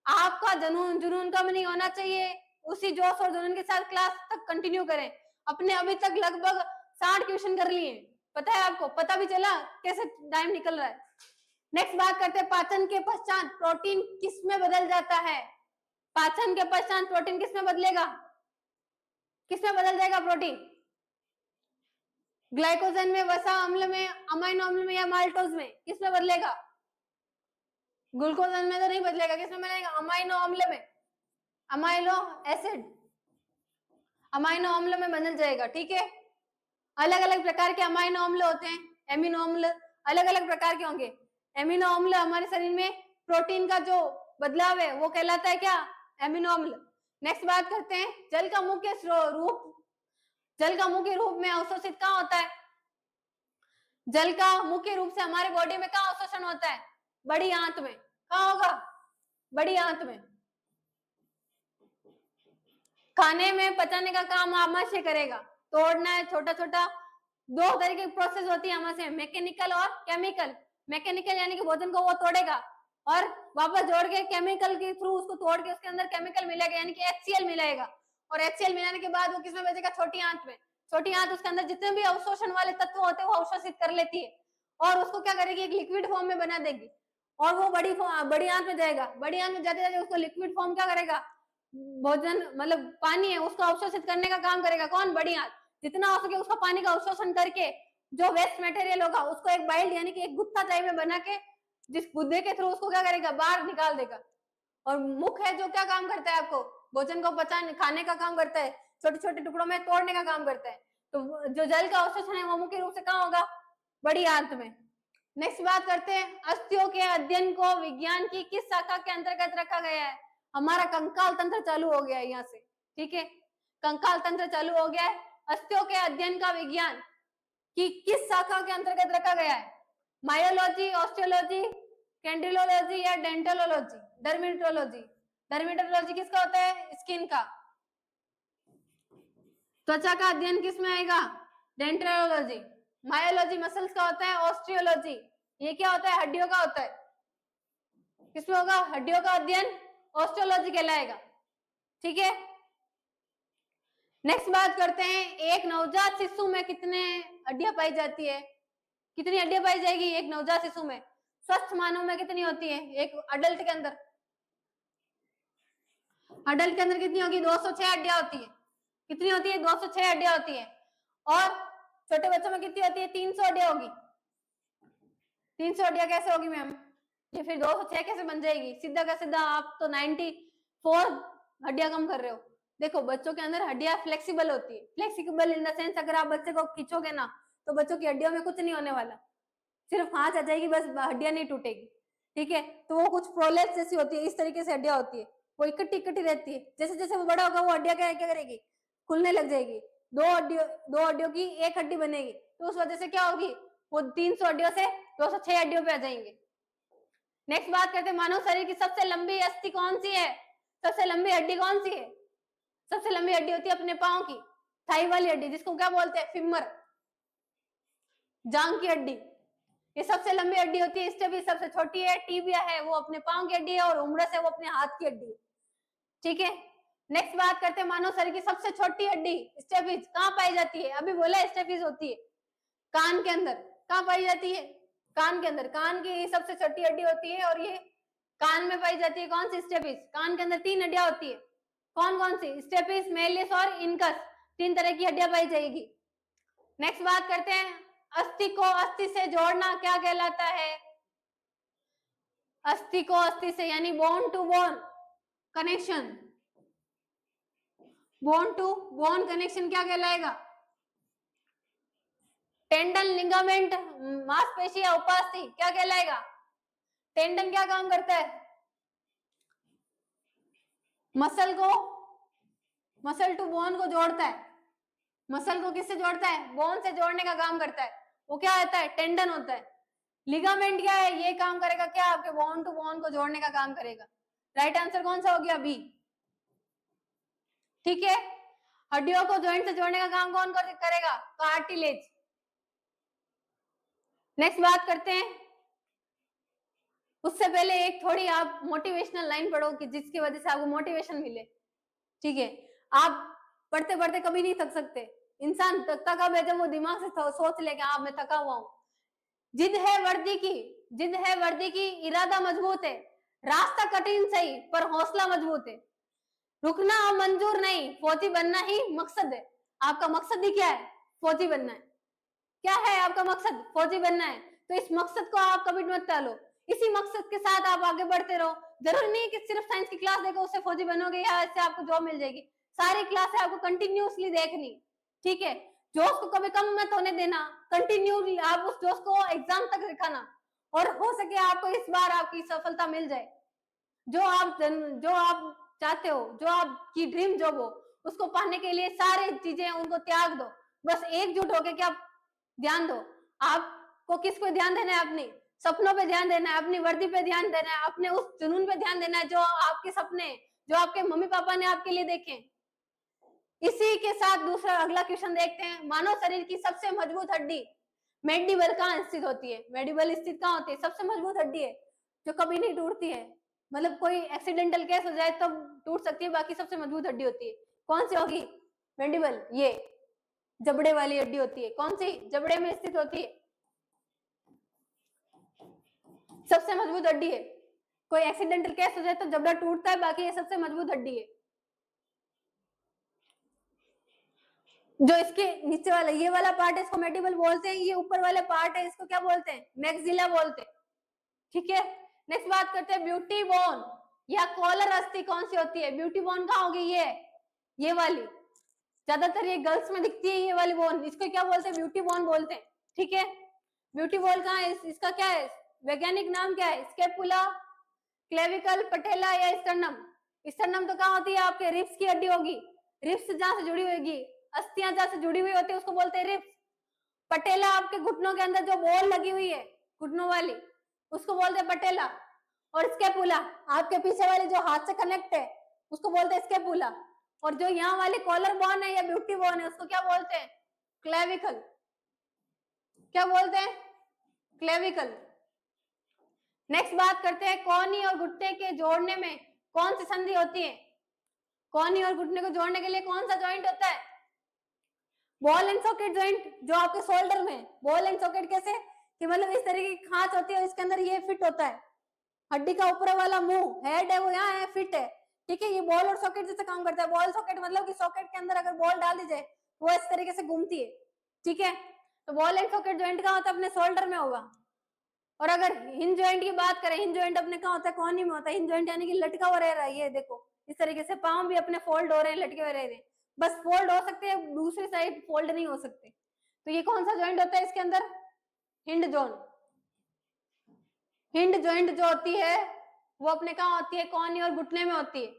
आपका जुनून कम नहीं होना चाहिए, उसी जोश और जुनून के साथ क्लास तक कंटिन्यू करें। अपने अभी तक लगभग 60 क्वेश्चन कर लिए, पता है आपको, पता भी चला कैसे टाइम निकल रहा है। नेक्स्ट बात करते हैं, पाचन के पश्चात प्रोटीन किस में बदल जाता है, पाचन के पश्चात प्रोटीन किस में बदलेगा, किस में बदल जाएगा प्रोटीन, ग्लाइकोजन में, वसा अम्ल में, अमाइनो अम्ल में या माल्टोज में, किस में बदलेगा, ग्लूकोजन में तो नहीं बदलेगा, किस में बदलेगा, अमाइनो अम्ल में, अमाइनो एसिड, अमाइनो अम्ल में बदल जाएगा। ठीक है, अलग अलग प्रकार के अमाइनो अम्ल होते हैं, एमिनो अम्ल अलग अलग प्रकार के होंगे। एमिनो अम्ल हमारे शरीर में प्रोटीन का जो बदलाव है वो कहलाता है क्या, एमिनो अम्ल। नेक्स्ट बात करते हैं, जल का मुख्य रूप में अवशोषित कहाँ होता है, जल का मुख्य रूप से हमारे बॉडी में कहाँ अवशोषण होता है, बड़ी आंत में, कहाँ होगा, बड़ी आंत में। खाने में पचाने का काम आमाशय करेगा, तोड़ना है छोटा छोटा, दो तरीके की प्रोसेस होती है आमाशय, मैकेनिकल और केमिकल। मैकेनिकल यानी कि भोजन को वो तोड़ेगा और वापस जोड़ के केमिकल के थ्रू उसको तोड़ के उसके अंदर केमिकल मिलेगा यानी कि HCl मिलेगा, और HCl मिलाने के बाद वो किसमें बचेगा, छोटी आंत में। छोटी आंत उसके अंदर जितने भी अवशोषण वाले तत्व होते हैं वो अवशोषित कर लेती है और उसको क्या करेगी, एक लिक्विड फॉर्म में बना देगी और वो बड़ी आंत में जाएगा। बड़ी आंत में जाते जाते उसको लिक्विड फॉर्म क्या करेगा, भोजन मतलब पानी है उसको अवशोषित करने का काम करेगा, कौन, बड़ी आंत। जितना हो सके उसका पानी का अवशोषण करके जो वेस्ट मटेरियल होगा उसको एक बाइल यानी कि एक गुत्था टाइप में बना के जिस गुद्दे के थ्रू उसको क्या करेगा, बाहर निकाल देगा। और मुख है जो क्या काम करता है, आपको भोजन को पचाने खाने का काम करता है, छोटे छोटे टुकड़ों में तोड़ने का काम करता है। तो जो जल का अवशोषण है वो मुख्य रूप से कहाँ होगा, बड़ी आंत में। नेक्स्ट बात करते हैं, अस्थियों के अध्ययन को विज्ञान की किस शाखा के अंतर्गत रखा गया है, हमारा कंकाल तंत्र चालू हो गया है यहाँ से। ठीक है, कंकाल तंत्र चालू हो गया है, अस्थियों के अध्ययन का विज्ञान की किस शाखा के अंतर्गत रखा गया है, मायोलॉजी, ऑस्टियोलॉजी, कैंडिलोलॉजी या डेंटोलॉजी, डर्मेटोलॉजी। डर्मेटोलॉजी किसका होता है, स्किन का। त्वचा का अध्ययन किस में आएगा, डेंटोलॉजी। मायोलॉजी मसल्स का होता है, ऑस्टियोलॉजी ये क्या होता है, हड्डियों का होता है, किसमें होगा, हड्डियों का अध्ययन ऑस्टियोलॉजी कहलाएगा। ठीक है, नेक्स्ट बात करते हैं, एक नवजात शिशु में कितने हड्डियां पाई जाती है, कितनी हड्डियां पाई जाएगी एक नवजात शिशु में, स्वस्थ मानव में कितनी होती है, एक अडल्ट के अंदर, अडल्ट के अंदर कितनी होगी, 206 हड्डियां होती है, कितनी होती है, 206 हड्डियां होती है। और छोटे बच्चों में कितनी होती है, 300 हड्डियां होगी। 300 हड्डियां कैसे होगी मैम, ये फिर 206 कैसे बन जाएगी? सीधा का सीधा आप तो 94 हड्डियां कम कर रहे हो। देखो बच्चों के अंदर हड्डियां फ्लेक्सिबल होती है, फ्लेक्सिबल इन द सेंस अगर आप बच्चे को खींचोगे ना तो बच्चों की हड्डियों में कुछ नहीं होने वाला, सिर्फ खांच आ जाएगी, बस हड्डियां नहीं टूटेगी। ठीक है, तो वो कुछ प्रोलेप्स जैसी होती है, इस तरीके से हड्डियां होती है, वो इकट्ठी इकट्ठी रहती है। जैसे जैसे वो बड़ा होगा वो हड्डियां क्या करेगी, खुलने लग जाएगी। दो हड्डियों की एक हड्डी बनेगी, तो उस वजह से क्या होगी, वो 300 हड्डियों से 206 हड्डियों पे आ जाएंगे। नेक्स्ट बात करते हैं, मानव शरीर की सबसे लंबी अस्थि कौन सी है? सबसे लंबी हड्डी कौन सी है? सबसे लंबी हड्डी होती है अपने पांव की, थाई वाली हड्डी, जिसको क्या बोलते हैं, फिमर, जांग की हड्डी। ये सबसे लंबी हड्डी होती है। स्टेपिस सबसे छोटी है, टीबिया है वो अपने पांव की हड्डी है, और उमरस है वो अपने हाथ की हड्डी है। ठीक है, नेक्स्ट बात करते हैं, मानव शरीर की सबसे छोटी हड्डी स्टेपिस कहाँ पाई जाती है? अभी बोला स्टेपिस होती है कान के अंदर। कहाँ पाई जाती है? कान के अंदर। कान की सबसे छोटी हड्डी होती है और ये कान में पाई जाती है। कौन सी? स्टेपिस। कान के अंदर 3 हड्डियां होती है। कौन कौन सी? स्टेपिस, मेलिस और इनकस, 3 तरह की हड्डियां पाई जाएगी। नेक्स्ट बात करते हैं, अस्थि को अस्थि से जोड़ना क्या कहलाता है? अस्थि को अस्थि से यानी bone to bone connection, bone to bone connection क्या कहलाएगा? टेंडन, लिगामेंट, मांसपेशी या उपास्थि क्या कहलाएगा? टेंडन क्या काम करता है? मसल को, मसल टू बोन को जोड़ता है। मसल को किससे जोड़ता है? बोन से जोड़ने का काम करता है। वो क्या होता है? टेंडन होता है। लिगामेंट क्या है? ये काम करेगा क्या? आपके बोन टू बोन को जोड़ने का काम करेगा। राइट आंसर कौन सा हो गया? बी। ठीक है, हड्डियों को जॉइंट से जोड़ने का काम कौन करेगा? कार्टिलेज। नेक्स्ट बात करते हैं, उससे पहले एक थोड़ी आप मोटिवेशनल लाइन पढ़ो कि जिसकी वजह से आपको मोटिवेशन मिले। ठीक है, आप पढ़ते पढ़ते कभी नहीं थक सकते। इंसान थका है जब वो दिमाग से सोच ले कि हाँ मैं थका हुआ हूं। जिद है वर्दी की, जिद है वर्दी की, इरादा मजबूत है, रास्ता कठिन सही पर हौसला मजबूत है, रुकना मंजूर नहीं, फौजी बनना ही मकसद है। आपका मकसद ही क्या है? फौजी बनना है। क्या है आपका मकसद? फौजी बनना है। तो इस मकसद को आप कभी मत टालो, इसी मकसद के साथ आप आगे बढ़ते रहो। जरूरी नहीं कि सिर्फ साइंस की क्लास देखो उससे फौजी बनोगे या इससे आपको जॉब मिल जाएगी। सारी क्लासें आपको कंटिन्यूसली देखनी। ठीक है, जोश को कभी कम मत होने देना, कंटिन्यू आप उस जोश को एग्जाम तक दिखाना, और हो सके आपको इस बार आपकी सफलता मिल जाए। जो आप चाहते हो, जो आपकी ड्रीम जॉब हो, उसको पाने के लिए सारी चीजें उनको त्याग दो। बस एकजुट होके क्या ध्यान दो। आपको किस पे ध्यान देना है? अपने सपनों पे ध्यान देना है, अपनी वर्दी पे ध्यान देना है, अपने उस जुनून पे ध्यान देना है जो आपके सपने, जो आपके मम्मी पापा ने आपके लिए देखे। इसी के साथ दूसरा अगला क्वेश्चन देखते हैं, मानव शरीर की सबसे मजबूत हड्डी मैंडिबल कहाँ स्थित होती है? मैंडिबल स्थित कहाँ होती है? सबसे मजबूत हड्डी है जो कभी नहीं टूटती है। मतलब कोई एक्सीडेंटल केस हो जाए तब टूट सकती है, बाकी सबसे मजबूत हड्डी होती है। कौन सी होगी? मैंडिबल, ये जबड़े वाली हड्डी होती है। कौन सी? जबड़े में स्थित होती है, सबसे मजबूत हड्डी है। कोई एक्सीडेंटल केस हो जाए तो जबड़ा टूटता है, बाकी ये सबसे मजबूत हड्डी है। जो इसके नीचे वाला ये वाला पार्ट है इसको मैंडिबल बोलते हैं, ये ऊपर वाले पार्ट है इसको क्या बोलते हैं? मैक्सिला बोलते हैं। ठीक है, नेक्स्ट बात करते हैं, ब्यूटी बोन या कॉलर अस्थि कौन सी होती है? ब्यूटी बोन कहाँ होगी? ये वाली, ज्यादातर ये गर्ल्स में दिखती है ये वाली बोन, इसको क्या बोलते हैं? ब्यूटी बोन बोलते हैं। ठीक है, ब्यूटी बोन कहाँ है? इसका क्या है वैज्ञानिक नाम? क्या है? स्केपुला, क्लेविकल, पटेला या स्टर्नम? स्टर्नम तो कहाँ होती है? आपके रिब्स की हड्डी होगी, रिब्स जहां से जुड़ी होगी, अस्थियां जहां से जुड़ी हुई होती है उसको बोलते हैं रिब्स। पटेला आपके घुटनों के अंदर जो बॉल लगी हुई है घुटनों वाली, उसको बोलते हैं पटेला। और स्केपुला आपके पीछे वाली जो हाथ से कनेक्ट है उसको बोलते हैं स्केपुला। और जो यहाँ वाली कॉलर बोन है या ब्यूटी बोन है उसको क्या बोलते हैं? क्लेविकल। क्या बोलते हैं? क्लेविकल। नेक्स्ट बात करते हैं, कोहनी और घुटने के जोड़ने में कौन सी संधि होती है? कोहनी और घुटने को जोड़ने के लिए कौन सा जॉइंट होता है? बॉल एंड सॉकेट जॉइंट, जो आपके शोल्डर में। बॉल एंड सॉकेट कैसे? कि मतलब इस तरीके की खांच होती है, इसके अंदर ये फिट होता है, हड्डी का ऊपर वाला मुंह हेड है वो यहाँ है, फिट है। ठीक है, ये बॉल और सॉकेट जैसे काम करता है। बॉल सॉकेट मतलब कि सॉकेट के अंदर अगर बॉल डाल दी जाए वो इस तरीके से घूमती है। ठीक है, तो बॉल एंड सॉकेट जॉइंट का होता है अपने शोल्डर में होगा। और अगर हिंज जॉइंट की बात करें, हिंज जॉइंट अपने कहाँ होता है, कोहनी में होता है। हिंज जॉइंट यानी कि लटका हुआ रह रहा है, ये देखो इस तरीके से पांव भी अपने फोल्ड हो रहे हैं, लटके हुए रह रहे हैं, बस फोल्ड हो सकते हैं, दूसरी साइड फोल्ड नहीं हो सकते। तो ये कौन सा जॉइंट होता है इसके अंदर, हिंड जॉइंट। हिंड जॉइंट जो होती है वो अपने कहाँ होती है, कोहनी और घुटने में होती है।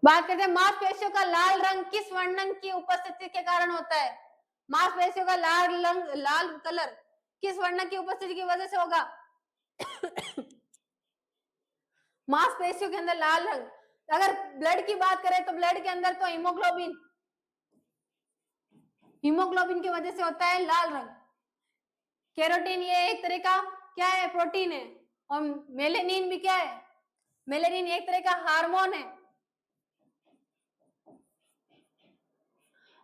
बात करते हैं मांसपेशियों का लाल रंग किस वर्णन की उपस्थिति के कारण होता है। मांसपेशियों का लाल कलर किस वर्णन की उपस्थिति की वजह से होगा। मांसपेशियों के अंदर लाल रंग, अगर ब्लड की बात करें तो ब्लड के अंदर तो हीमोग्लोबिन, हीमोग्लोबिन की वजह से होता है लाल रंग। कैरोटीन ये एक तरह का क्या है, प्रोटीन है। और मेलेनिन भी क्या है, मेलेनिन एक तरह का हार्मोन है।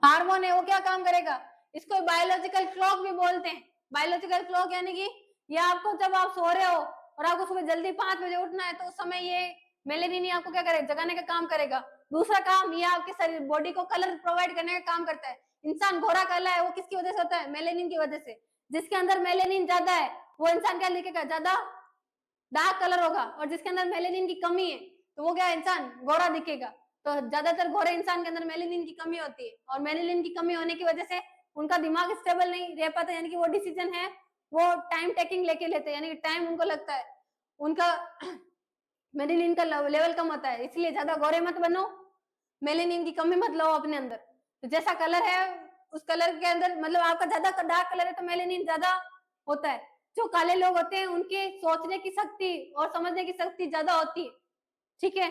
हार्मोन है, वो क्या काम करेगा, इसको बायोलॉजिकल क्लॉक भी बोलते हैं। बायोलॉजिकल क्लॉक यानी कि ये आपको जब आप सो रहे हो और आपको सुबह जल्दी 5 बजे उठना है, तो उस समय ये मेलेनिन आपको क्या करेगा, जगाने का काम करेगा। दूसरा काम ये आपके शरीर बॉडी को कलर प्रोवाइड करने का काम करता है। इंसान गोरा काला है वो किसकी वजह से होता है, मेलेनिन की वजह से। जिसके अंदर मेलेनिन ज्यादा है वो इंसान क्या दिखेगा, ज्यादा डार्क कलर होगा, और जिसके अंदर मेलेनिन की कमी है तो वो क्या, इंसान गोरा दिखेगा। तो ज्यादातर गोरे इंसान के अंदर मेलेनिन की कमी होती है, और मेलेनिन की कमी होने की वजह से उनका दिमाग स्टेबल नहीं रह पाता, यानी कि वो डिसीजन है वो टाइम टेकिंग लेके लेते हैं, यानी कि टाइम उनको लगता है, उनका मेलेनिन का लेवल कम होता है। इसलिए ज्यादा गोरे मत बनो, मेलेनिन की कमी मत लो अपने अंदर। तो जैसा कलर है उस कलर के अंदर, मतलब आपका ज्यादा डार्क कलर है तो मेलेनिन ज्यादा होता है। जो काले लोग होते हैं उनके सोचने की शक्ति और समझने की शक्ति ज्यादा होती है, ठीक है।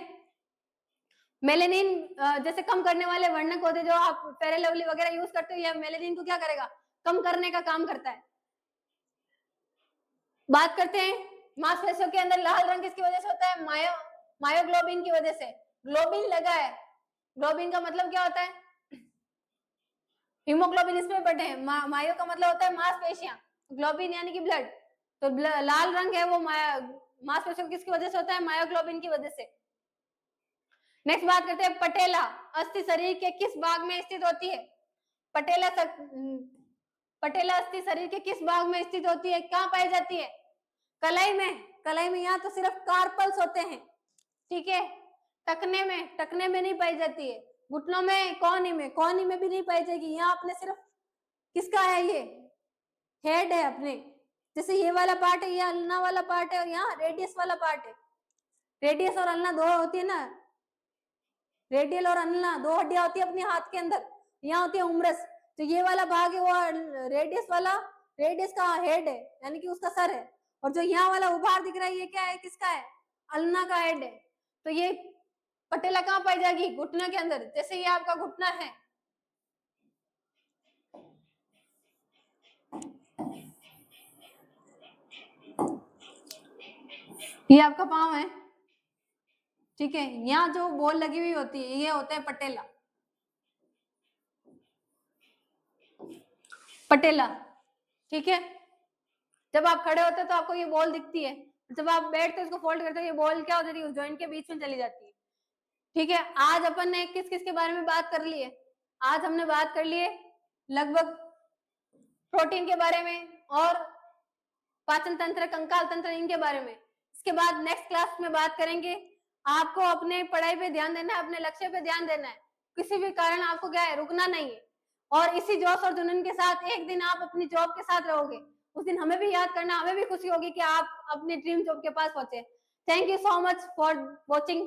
मेलेनिन जैसे कम करने वाले वर्णक होते जो आप फेयर लवली वगैरह यूज करते हो, यह मेलेनिन को क्या करेगा, कम करने का काम करता है। बात करते हैं मांसपेशियों के अंदर लाल रंग किसकी वजह से होता है, मायोग्लोबिन की वजह से। ग्लोबिन लगा है, ग्लोबिन का मतलब क्या होता है, हीमोग्लोबिन इसमें पढ़े हैं। मायो का मतलब होता है मांसपेशियां, ग्लोबिन यानी कि ब्लड। तो लाल रंग है वो मांसपेशियों किसकी वजह से होता है, मायोग्लोबिन की वजह से। नेक्स्ट बात करते हैं पटेला अस्थि शरीर के किस भाग में स्थित होती है। पटेला पटेला अस्थि शरीर के किस भाग में स्थित होती है, कहाँ पाई जाती है, कलाई में। कलाई में, यहाँ तो सिर्फ कार्पल्स होते हैं, ठीक है। टखने में नहीं पाई जाती है। घुटनों में, कोहनी में भी नहीं पाई जाएगी। यहाँ अपने सिर्फ किसका है, ये हेड है अपने, जैसे ये वाला पार्ट है, ये अल्ना वाला पार्ट है, और यहाँ रेडियस वाला पार्ट है। रेडियस और अल्ना दो होती है ना, रेडियल और अल्ना दो हड्डियां होती है अपने हाथ के अंदर, यहाँ होती है उमरस। तो ये वाला भाग है वो रेडियस वाला, रेडियस का हेड है, यानी कि उसका सर है। और जो यहाँ वाला उभार दिख रहा है ये क्या है, किसका है, अल्ना का हेड है। तो ये पटेला कहाँ पाई जाएगी, घुटने के अंदर। जैसे ये आपका घुटना है, ये आपका पांव है, ठीक है। यहाँ जो बॉल लगी हुई होती है ये होता है पटेला, पटेला, ठीक है। जब आप खड़े होते हैं तो आपको ये बॉल दिखती है, जब आप बैठते हो इसको फोल्ड करते हो ये बॉल क्या हो जाती है, उस जॉइंट के बीच में चली जाती है, ठीक है। आज अपन ने किस किस के बारे में बात कर ली है, आज हमने बात कर ली है लगभग प्रोटीन के बारे में और पाचन तंत्र, कंकाल तंत्र, इनके बारे में। इसके बाद नेक्स्ट क्लास में बात करेंगे। आपको अपने पढ़ाई पे ध्यान देना है, अपने लक्ष्य पे ध्यान देना है, किसी भी कारण आपको क्या है, रुकना नहीं है। और इसी जोश और जुनून के साथ एक दिन आप अपनी जॉब के साथ रहोगे, उस दिन हमें भी याद करना, हमें भी खुशी होगी कि आप अपने ड्रीम जॉब के पास पहुंचे। Thank you so much for watching.